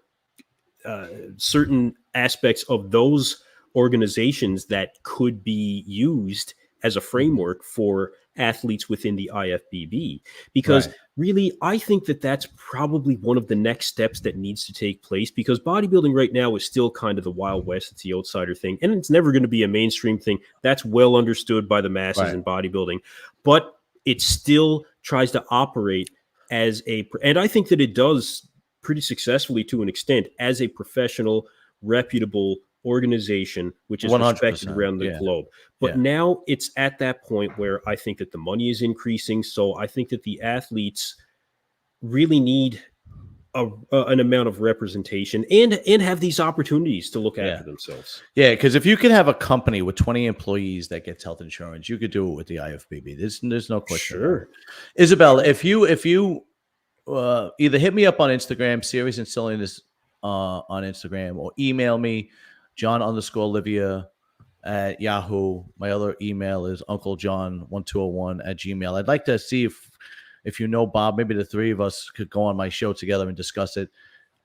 certain aspects of those organizations that could be used as a framework for athletes within the IFBB, because really, I think that that's probably one of the next steps that needs to take place, because bodybuilding right now is still kind of the Wild West. It's the outsider thing, and it's never going to be a mainstream thing. That's well understood by the masses in bodybuilding, but it still tries to operate as and I think that it does pretty successfully to an extent as a professional, reputable organization, which is respected around the globe. But now it's at that point where I think that the money is increasing. So I think that the athletes really need an amount of representation and have these opportunities to look after themselves. Yeah, because if you could have a company with 20 employees that gets health insurance, you could do it with the IFBB. There's no question. Sure. Isabel, if you either hit me up on Instagram, Serious and Silliness on Instagram, or email me, John_Olivia at Yahoo. My other email is unclejohn1201@gmail. I'd like to see if you know Bob, maybe the three of us could go on my show together and discuss it,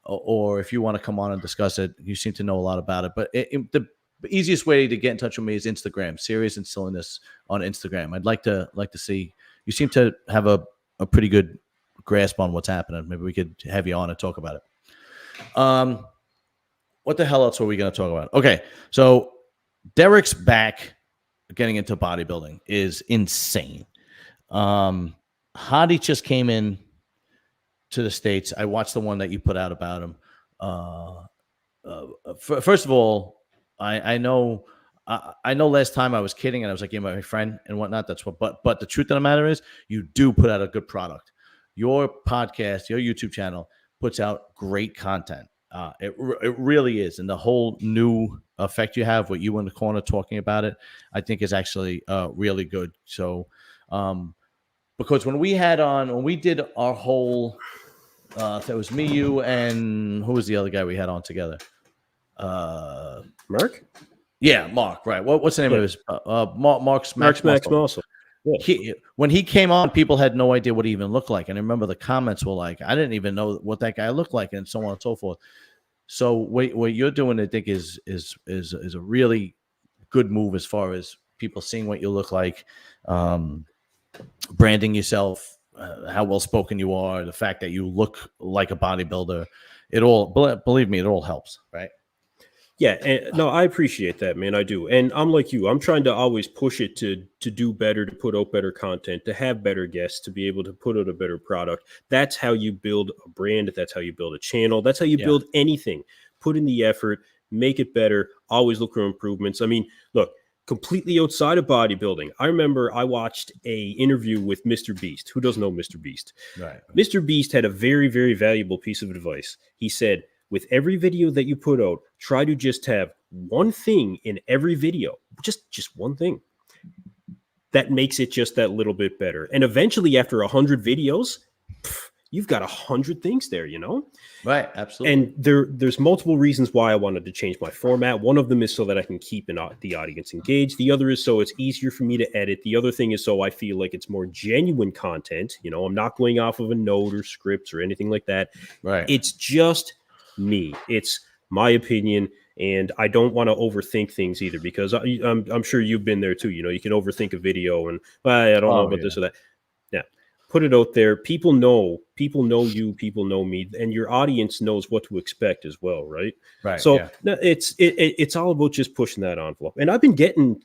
or if you want to come on and discuss it. You seem to know a lot about it. But the easiest way to get in touch with me is Instagram, Serious and Silliness on Instagram. I'd like to see. You seem to have a pretty good grasp on what's happening. Maybe we could have you on and talk about it. What the hell else were we going to talk about? Okay, so Derek's back getting into bodybuilding is insane. Hadi just came in to the States. I watched the one that you put out about him. First of all, I know last time I was kidding and I was like, yeah, my friend and whatnot. That's what, but the truth of the matter is you do put out a good product. Your podcast, your YouTube channel puts out great content. It really is. And the whole new effect you have with you in the corner talking about it, I think is actually really good. So, because when we did our whole, it was me, you, and who was the other guy we had on together? Mark? Yeah, Mark, right. What's the name of his? Max Muscle. Yeah. When he came on, people had no idea what he even looked like. And I remember the comments were like, I didn't even know what that guy looked like, and so on and so forth. So what you're doing, I think, is a really good move as far as people seeing what you look like, branding yourself, how well spoken you are, the fact that you look like a bodybuilder. It all, believe me, it all helps, right? Yeah, and no, I appreciate that, man. I do. And I'm like you. I'm trying to always push it to do better, to put out better content, to have better guests, to be able to put out a better product. That's how you build a brand. That's how you build a channel. That's how you build anything. Put in the effort, make it better, always look for improvements. I mean, look, completely outside of bodybuilding, I remember I watched a interview with Mr. Beast. Who doesn't know Mr. Beast? Right. Mr. Beast had a very, very valuable piece of advice. He said, with every video that you put out, try to just have one thing in every video, just one thing that makes it just that little bit better. And eventually, after 100 videos, you've got 100 things there, you know? Right. Absolutely. And there's multiple reasons why I wanted to change my format. One of them is so that I can keep the audience engaged. The other is so it's easier for me to edit. The other thing is so I feel like it's more genuine content. You know, I'm not going off of a note or scripts or anything like that. Right. It's just me. It's my opinion. And I don't want to overthink things either, because I'm sure you've been there too. You know, you can overthink a video and I don't know about this or that. Yeah. Put it out there. People know you, people know me, and your audience knows what to expect as well, right? Right. So it's all about just pushing that envelope. And I've been getting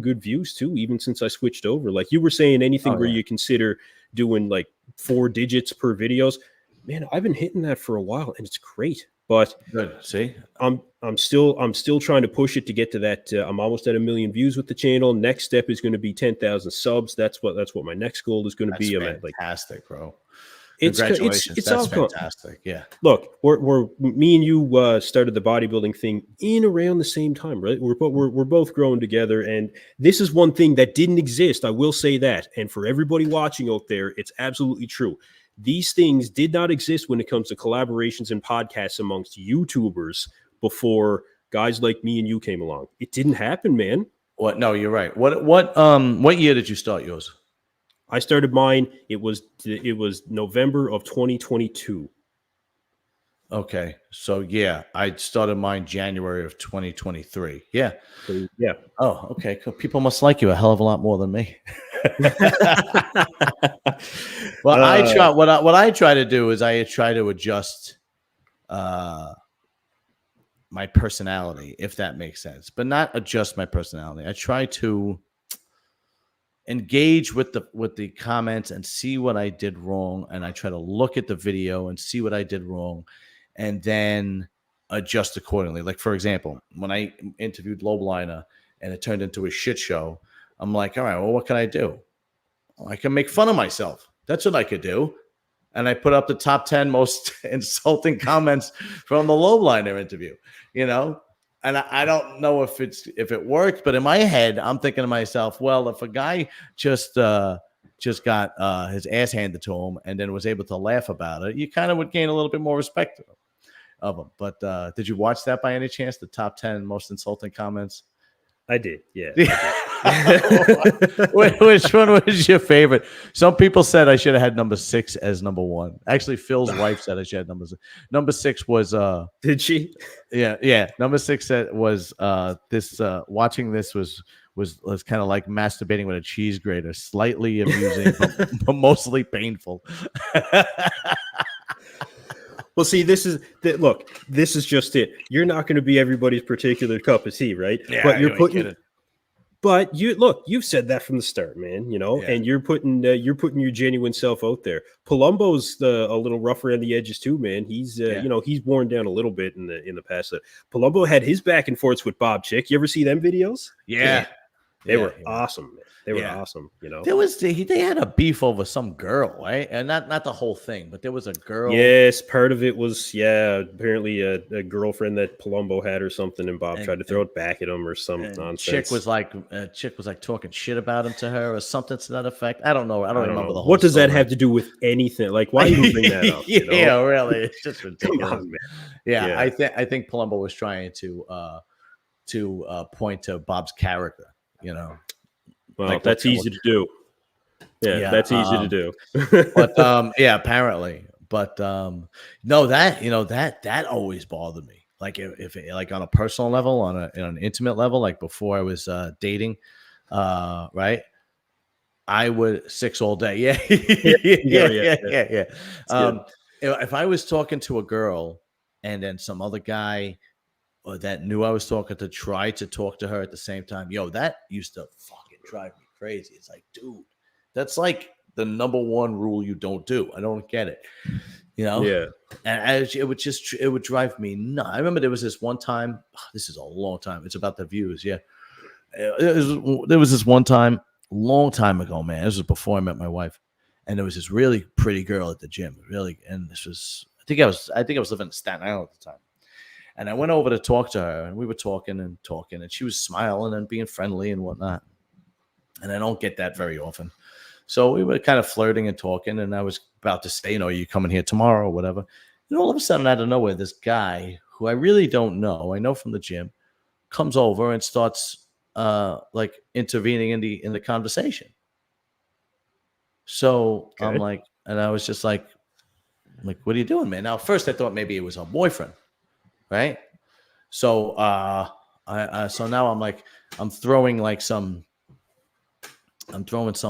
good views too, even since I switched over. Like you were saying, anything where you consider doing like 4 digits per videos, man, I've been hitting that for a while, and it's great. But good. See, I'm still trying to push it to get to that. I'm almost at 1 million views with the channel. Next step is going to be 10,000 subs. That's what my next goal is going to be. I'm at fantastic, bro. Congratulations. It's all fantastic. Yeah. Look, we're me and you started the bodybuilding thing in around the same time, right? We're both growing together, and this is one thing that didn't exist. I will say that, and for everybody watching out there, it's absolutely true. These things did not exist when it comes to collaborations and podcasts amongst YouTubers before guys like me and you came along. It didn't happen, man. What? No, you're right. What year did you start yours? I started mine. It was November of 2022. Okay. So yeah, I started mine January of 2023. Yeah. Yeah. Oh, okay. Cool. People must like you a hell of a lot more than me. Well, I try what I try to do is I try to adjust my personality, if that makes sense, but not adjust my personality. I try to engage with the comments and see what I did wrong, and I try to look at the video and see what I did wrong, and then adjust accordingly. Like for example, when I interviewed Low Blinder and it turned into a shit show, I'm like, all right, well, what can I do? Well, I can make fun of myself. That's what I could do. And I put up the top 10 most insulting comments from the Low Blinder interview, you know? And I don't know if it worked, but in my head, I'm thinking to myself, well, if a guy just got his ass handed to him and then was able to laugh about it, you kind of would gain a little bit more respect of him. But did you watch that by any chance? The top 10 most insulting comments? I did, yeah. Which one was your favorite? Some people said I should have had number 6 as number 1. Actually, Phil's wife said I should have number 6. Number 6 was Did she? Yeah. Number 6 said was this watching this was kind of like masturbating with a cheese grater, slightly amusing but mostly painful. Well, see, this is just it. You're not going to be everybody's particular cup of tea, right? Yeah, but you've said that from the start, man, you know, and you're putting your genuine self out there. Palumbo's a little rougher on the edges too, man. He's he's worn down a little bit in the past. Palumbo had his back and forths with Bob Chick. You ever see them videos? Yeah. They were awesome, man. They were awesome, you know. They had a beef over some girl, right? And not the whole thing, but there was a girl. Yes, part of it was apparently a girlfriend that Palumbo had or something, and Bob tried to throw it back at him or some nonsense. Chick was like talking shit about him to her or something to that effect. I don't know. I don't remember the whole. What does story. that have to do with anything? Like, why even bring that up? You know? Yeah, really, it's just ridiculous. Come on, man. Yeah, I think Palumbo was trying to point to Bob's character, you know. Well, like that's easy to do. Yeah, that's easy to do. But apparently. But no, that always bothered me. Like if like on a personal level, on an intimate level, like before I was dating, right? I would 6 all day. Yeah. If I was talking to a girl and then some other guy or that knew I was talking to tried to talk to her at the same time, that used to fucking drive me crazy. It's like, dude, that's like the number 1 rule you don't do. I don't get it, you know? Yeah. And it would drive me nuts. I remember there was this one time, this is a long time. It's about the views. Yeah. There was this one time, long time ago, man. This was before I met my wife. And there was this really pretty girl at the gym. Really. And this was, I think I was living in Staten Island at the time. And I went over to talk to her, and we were talking, and she was smiling and being friendly and whatnot. And I don't get that very often. So we were kind of flirting and talking, and I was about to say, are you coming here tomorrow or whatever? And all of a sudden, out of nowhere, this guy who I really don't know, I know from the gym, comes over and starts like intervening in the conversation. So Okay. I'm like, and I was just like, what are you doing, man? Now, at first I thought maybe it was her boyfriend, right? So so now I'm like, I'm throwing some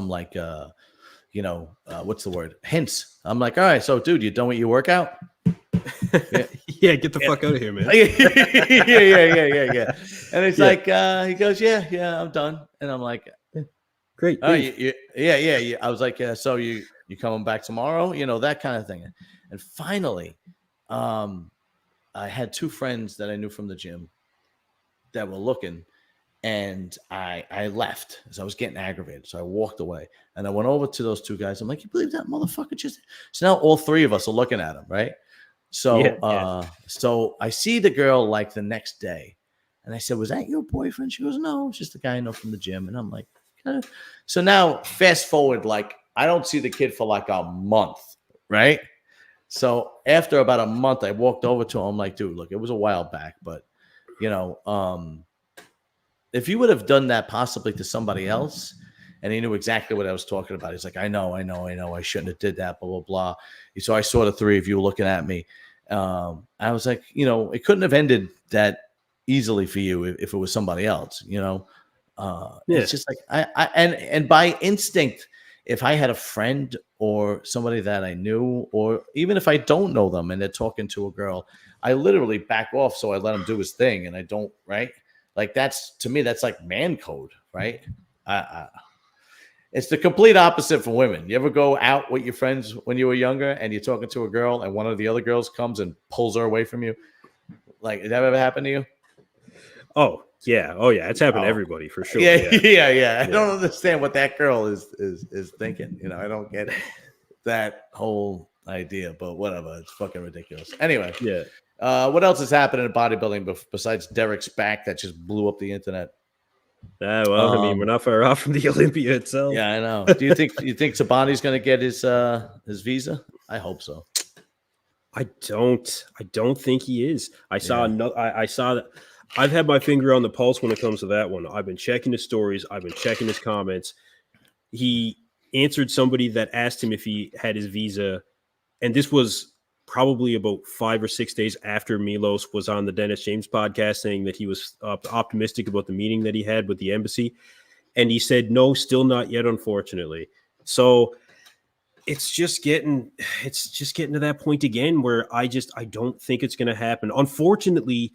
like what's the word? Hints. I'm like, all right, so dude, you done with your workout? Yeah, yeah, get the fuck out of here, man. yeah. And it's like he goes, yeah, I'm done. And I'm like, great. Oh, yeah. I was like, so you coming back tomorrow? That kind of thing. And finally, I had two friends that I knew from the gym that were looking, and I left as I was getting aggravated. So I walked away, and I went over to those two guys. I'm like, you believe that motherfucker just? So now all three of us are looking at him, right? So, so I see the girl like the next day, and I said, "Was that your boyfriend?" She goes, "No, it's just the guy I know from the gym." And I'm like, eh. So now fast forward, like I don't see the kid for like a month, right? So after about a month, I walked over to him. I'm like, dude, look, it was a while back, but if you would have done that possibly to somebody else, and he knew exactly what I was talking about. He's like, I know. I shouldn't have did that, blah, blah, blah. So I saw the three of you looking at me. I was like, it couldn't have ended that easily for you if it was somebody else, It's just like, and by instinct, if I had a friend or somebody that I knew, or even if I don't know them and they're talking to a girl, I literally back off. So I let him do his thing and I don't, right? Like to me, that's like man code, right? It's the complete opposite for women. You ever go out with your friends when you were younger and you're talking to a girl and one of the other girls comes and pulls her away from you? Like, did that ever happen to you? Oh, yeah. It's happened to everybody for sure. Yeah. I don't understand what that girl is thinking. I don't get that whole idea, but whatever. It's fucking ridiculous. Anyway. Yeah. What else is happening in bodybuilding besides Derek's back that just blew up the internet? Well, I mean, we're not far off from the Olympia itself. Yeah, I know. Do you think Sabani's going to get his visa? I hope so. I don't think he is. I saw that. I've had my finger on the pulse when it comes to that one. I've been checking his stories. I've been checking his comments. He answered somebody that asked him if he had his visa, and this was probably about 5 or 6 days after Milos was on the Dennis James podcast saying that he was optimistic about the meeting that he had with the embassy. And he said, no, still not yet, unfortunately. So it's just getting to that point again where I don't think it's going to happen. Unfortunately,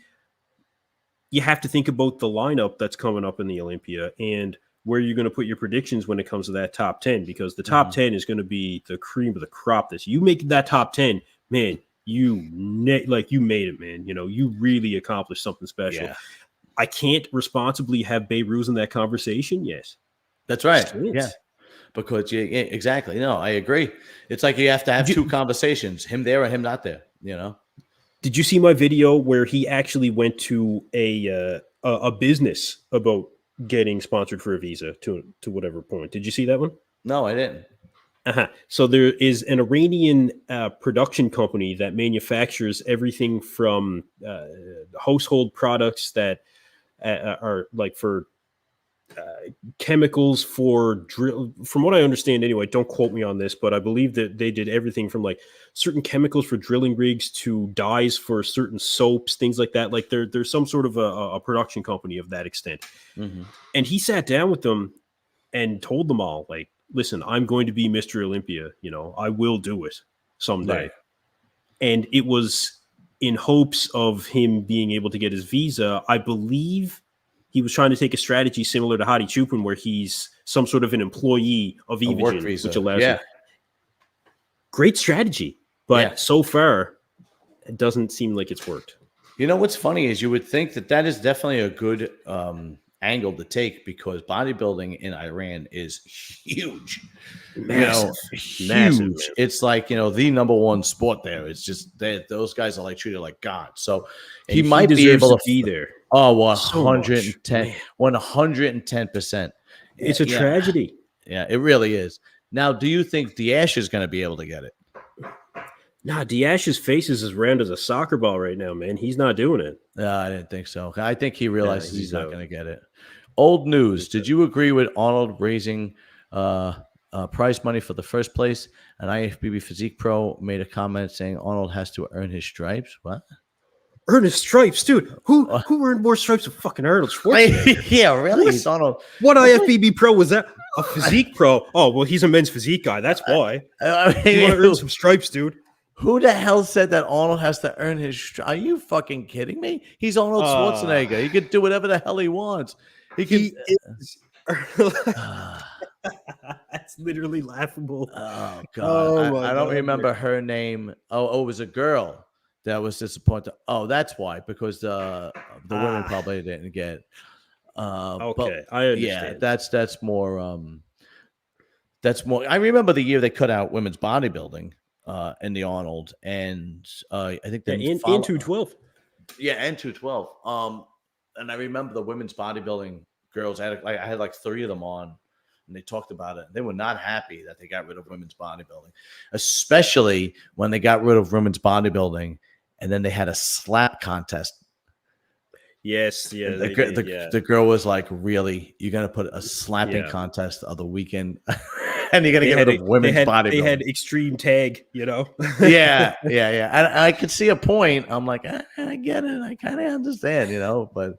you have to think about the lineup that's coming up in the Olympia and where you're going to put your predictions when it comes to that top 10, because the top 10 is going to be the cream of the crop. You make that top 10, man, you made it, man. You really accomplished something special. Yeah. I can't responsibly have Beirut in that conversation. Yes, that's right. Yeah, because exactly. No, I agree. It's like you have to have two conversations: him there or him not there. Did you see my video where he actually went to a business about getting sponsored for a visa to whatever point? Did you see that one? No, I didn't. So there is an Iranian production company that manufactures everything from household products that are like for chemicals for drill. From what I understand, anyway, don't quote me on this, but I believe that they did everything from like certain chemicals for drilling rigs to dyes for certain soaps, things like that. Like there's some sort of a production company of that extent. Mm-hmm. And he sat down with them and told them all, like, listen, I'm going to be Mr. Olympia. I will do it someday. Right. And it was in hopes of him being able to get his visa. I believe he was trying to take a strategy similar to Hadi Chupin, where he's some sort of an employee of Evogen, which allows him. Great strategy. But so far, it doesn't seem like it's worked. What's funny is you would think that is definitely a good angle to take, because bodybuilding in Iran is huge. Massive. Huge. It's like, the number one sport there. It's just those guys are like treated like God. So he might be able to be there. Oh, 110%. It's a tragedy. Yeah, it really is. Now, do you think Diash is going to be able to get it? Nah, Diash's face is as round as a soccer ball right now, man. He's not doing it. I didn't think so. I think he realizes he's he's not out. going to get it. Old news. Did you agree with Arnold raising prize money for the first place? And IFBB Physique Pro made a comment saying Arnold has to earn his stripes. What? Earn his stripes, dude. Who earned more stripes than fucking Arnold Schwarzenegger? Yeah, really? He's Arnold. What IFBB Pro was that? A Physique Pro? Oh, well, he's a men's physique guy. That's why. I mean, You want to earn some stripes, dude? Who the hell said that Arnold has to earn his stripes? Are you fucking kidding me? He's Arnold Schwarzenegger. He could do whatever the hell he wants. He is. That's literally laughable. Oh God! I don't remember her name. Oh, it was a girl that was disappointed. Oh, that's why, because the women probably didn't get. Okay, I understand. Yeah, that's more. That's more. I remember the year they cut out women's bodybuilding in the Arnold, and I think in 212. Yeah, and 212. And I remember the women's bodybuilding girls. I had like 3 of them on, and they talked about it. They were not happy that they got rid of women's bodybuilding, especially when they got rid of women's bodybuilding, and then they had a slap contest. Yes, yeah. The girl was like, "Really, you're gonna put a slapping contest of the weekend, and you're gonna get rid of women's bodybuilding?" They had extreme tag, you know. yeah. I could see a point. I'm like, I get it. I kind of understand, you know. But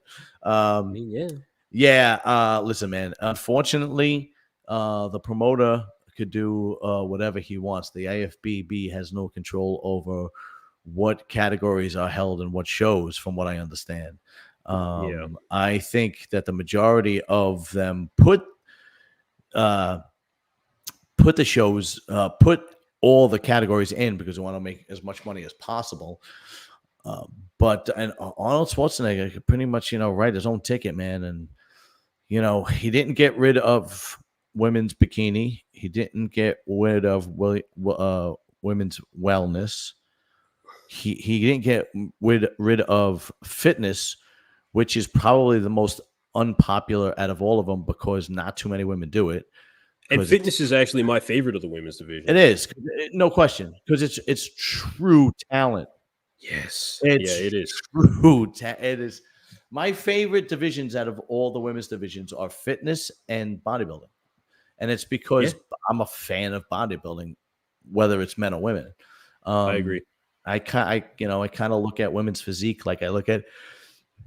listen, man. Unfortunately, the promoter could do whatever he wants. The IFBB has no control over what categories are held and what shows, from what I understand. I think that the majority of them put the shows, put all the categories in because they want to make as much money as possible. But Arnold Schwarzenegger could pretty much, write his own ticket, man. And, he didn't get rid of women's bikini. He didn't get rid of women's wellness. He didn't get rid of fitness, which is probably the most unpopular out of all of them because not too many women do it. And fitness is actually my favorite of the women's division. It is, no question, because it's true talent. Yes, it is true. It is my favorite divisions out of all the women's divisions are fitness and bodybuilding, and it's because I'm a fan of bodybuilding, whether it's men or women. I agree. I kind of look at women's physique like I look at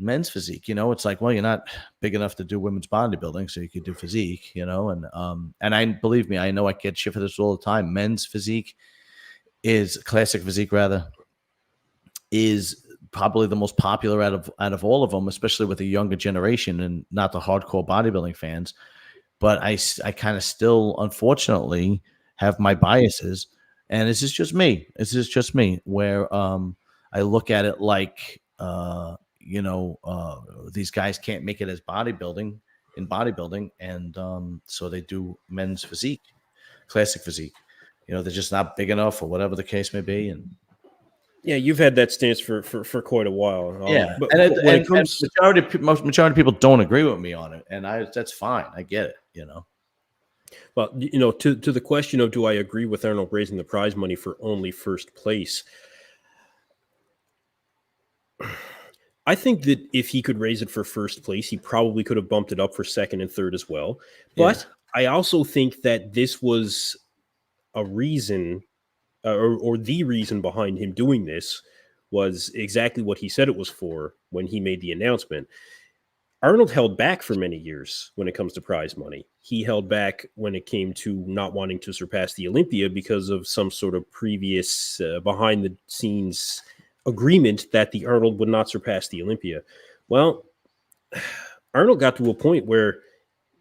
men's physique. It's like, well, you're not big enough to do women's bodybuilding, so you could do physique, and I believe me, I know I get shit for this all the time. Men's physique classic physique is probably the most popular out of all of them, especially with the younger generation and not the hardcore bodybuilding fans. But I kind of still, unfortunately, have my biases. And this is just me. Where I look at it like, these guys can't make it as bodybuilding, and so they do men's physique, classic physique. They're just not big enough, or whatever the case may be. And you've had that stance for quite a while. But majority of people don't agree with me on it, and that's fine. I get it. Well, to the question of do I agree with Arnold raising the prize money for only first place? I think that if he could raise it for first place, he probably could have bumped it up for second and third as well. But I also think that this was a reason, or the reason behind him doing this was exactly what he said it was for when he made the announcement. Arnold held back for many years when it comes to prize money. He held back when it came to not wanting to surpass the Olympia because of some sort of previous behind-the-scenes agreement that the Arnold would not surpass the Olympia. Well, Arnold got to a point where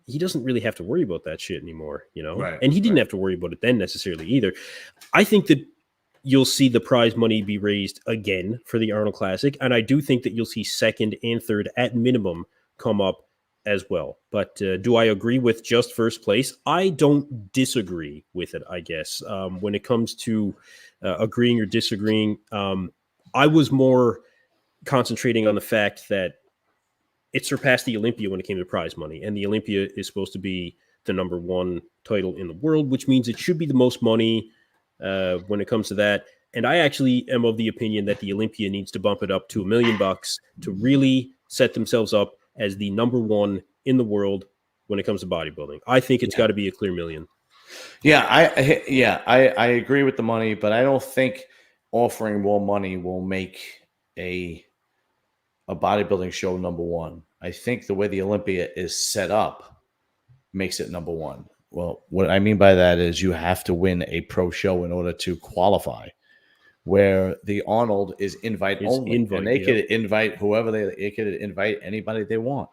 he doesn't really have to worry about that shit anymore, Right, and he didn't have to worry about it then necessarily either. I think that you'll see the prize money be raised again for the Arnold Classic, and I do think that you'll see second and third at minimum come up as well. But do I agree with just first place? I don't disagree with it, I guess. When it comes to agreeing or disagreeing, I was more concentrating on the fact that it surpassed the Olympia when it came to prize money. And the Olympia is supposed to be the #1 title in the world, which means it should be the most money when it comes to that. And I actually am of the opinion that the Olympia needs to bump it up to $1 million to really set themselves up as the #1 in the world when it comes to bodybuilding. I think it's got to be a clear $1 million. Yeah, I agree with the money, but I don't think offering more money will make a bodybuilding show #1. I think the way the Olympia is set up makes it #1. Well, what I mean by that is you have to win a pro show in order to qualify. Where the Arnold is invite only, and they could invite whoever they could invite anybody they want.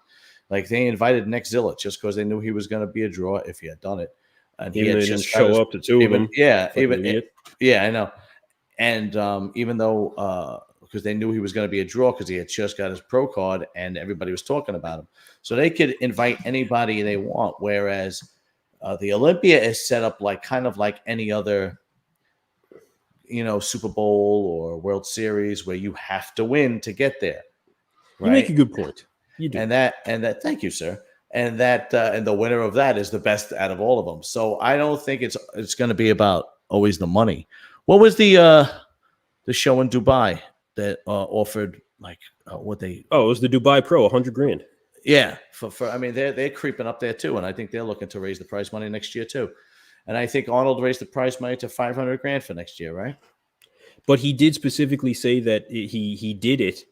Like they invited Nick Zillett just because they knew he was going to be a draw if he had done it. And even they didn't show up to two of them. Yeah, I know. And even though because they knew he was going to be a draw because he had just got his pro card and everybody was talking about him, so they could invite anybody they want. Whereas the Olympia is set up like kind of like any other, Super Bowl or World Series where you have to win to get there. Right? You make a good point. You do. And that, thank you, sir. And that, and the winner of that is the best out of all of them. So I don't think it's going to be about always the money. What was the show in Dubai that offered like what they? Oh, it was the Dubai Pro, $100,000. Yeah, for I mean they're creeping up there too, and I think they're looking to raise the prize money next year too. And I think Arnold raised the prize money to $500,000 for next year, right? But he did specifically say that he did it,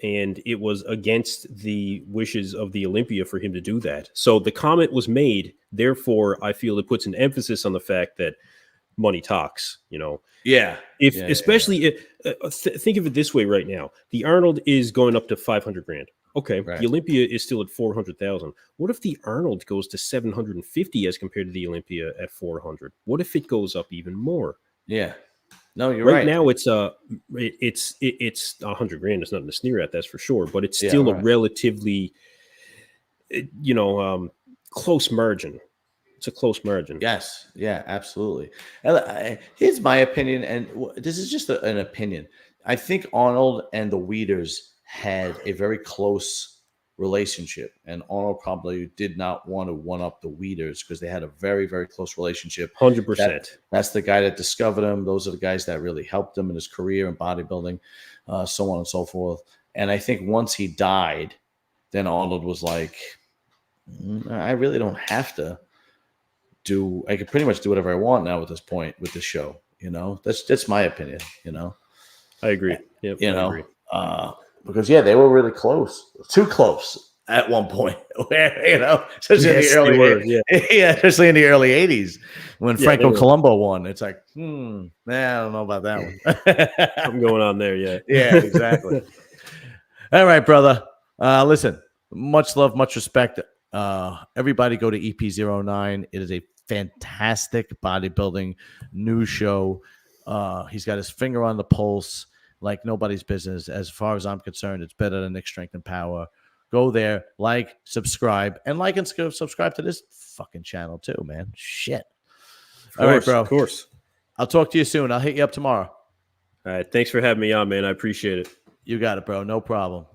and it was against the wishes of the Olympia for him to do that. So the comment was made. Therefore, I feel it puts an emphasis on the fact that money talks. Yeah. Think of it this way right now: the Arnold is going up to $500,000. Okay, right. The Olympia is still at $400,000. What if the Arnold goes to $750 as compared to the Olympia at $400? What if it goes up even more? Yeah, no, you're right. Right now, it's $100,000. It's nothing to sneer at, that's for sure. But it's still a relatively, close margin. It's a close margin. Yes, yeah, absolutely. Here's my opinion, and this is just an opinion. I think Arnold and the Weeders had a very close relationship, and Arnold probably did not want to one-up the Weeders because they had a very, very close relationship. 100%. That's the guy that discovered him. Those are the guys that really helped him in his career in bodybuilding, so on and so forth. And I think once he died, then Arnold was like, I really don't have to I could pretty much do whatever I want now at this point with the show. That's my opinion. I agree. Yep, I agree. Because they were really close, too close at one point. Where especially especially in the early '80s when Franco Colombo won. It's like, I don't know about that one. I'm going on there, yeah. Yeah, exactly. All right, brother. Listen, much love, much respect. Everybody go to EP09. It is a fantastic bodybuilding news show. He's got his finger on the pulse like nobody's business. As far as I'm concerned, it's better than Nick Strength and Power. Go there, subscribe, and subscribe to this fucking channel too, man. Shit. All right, bro. Of course. I'll talk to you soon. I'll hit you up tomorrow. All right. Thanks for having me on, man. I appreciate it. You got it, bro. No problem.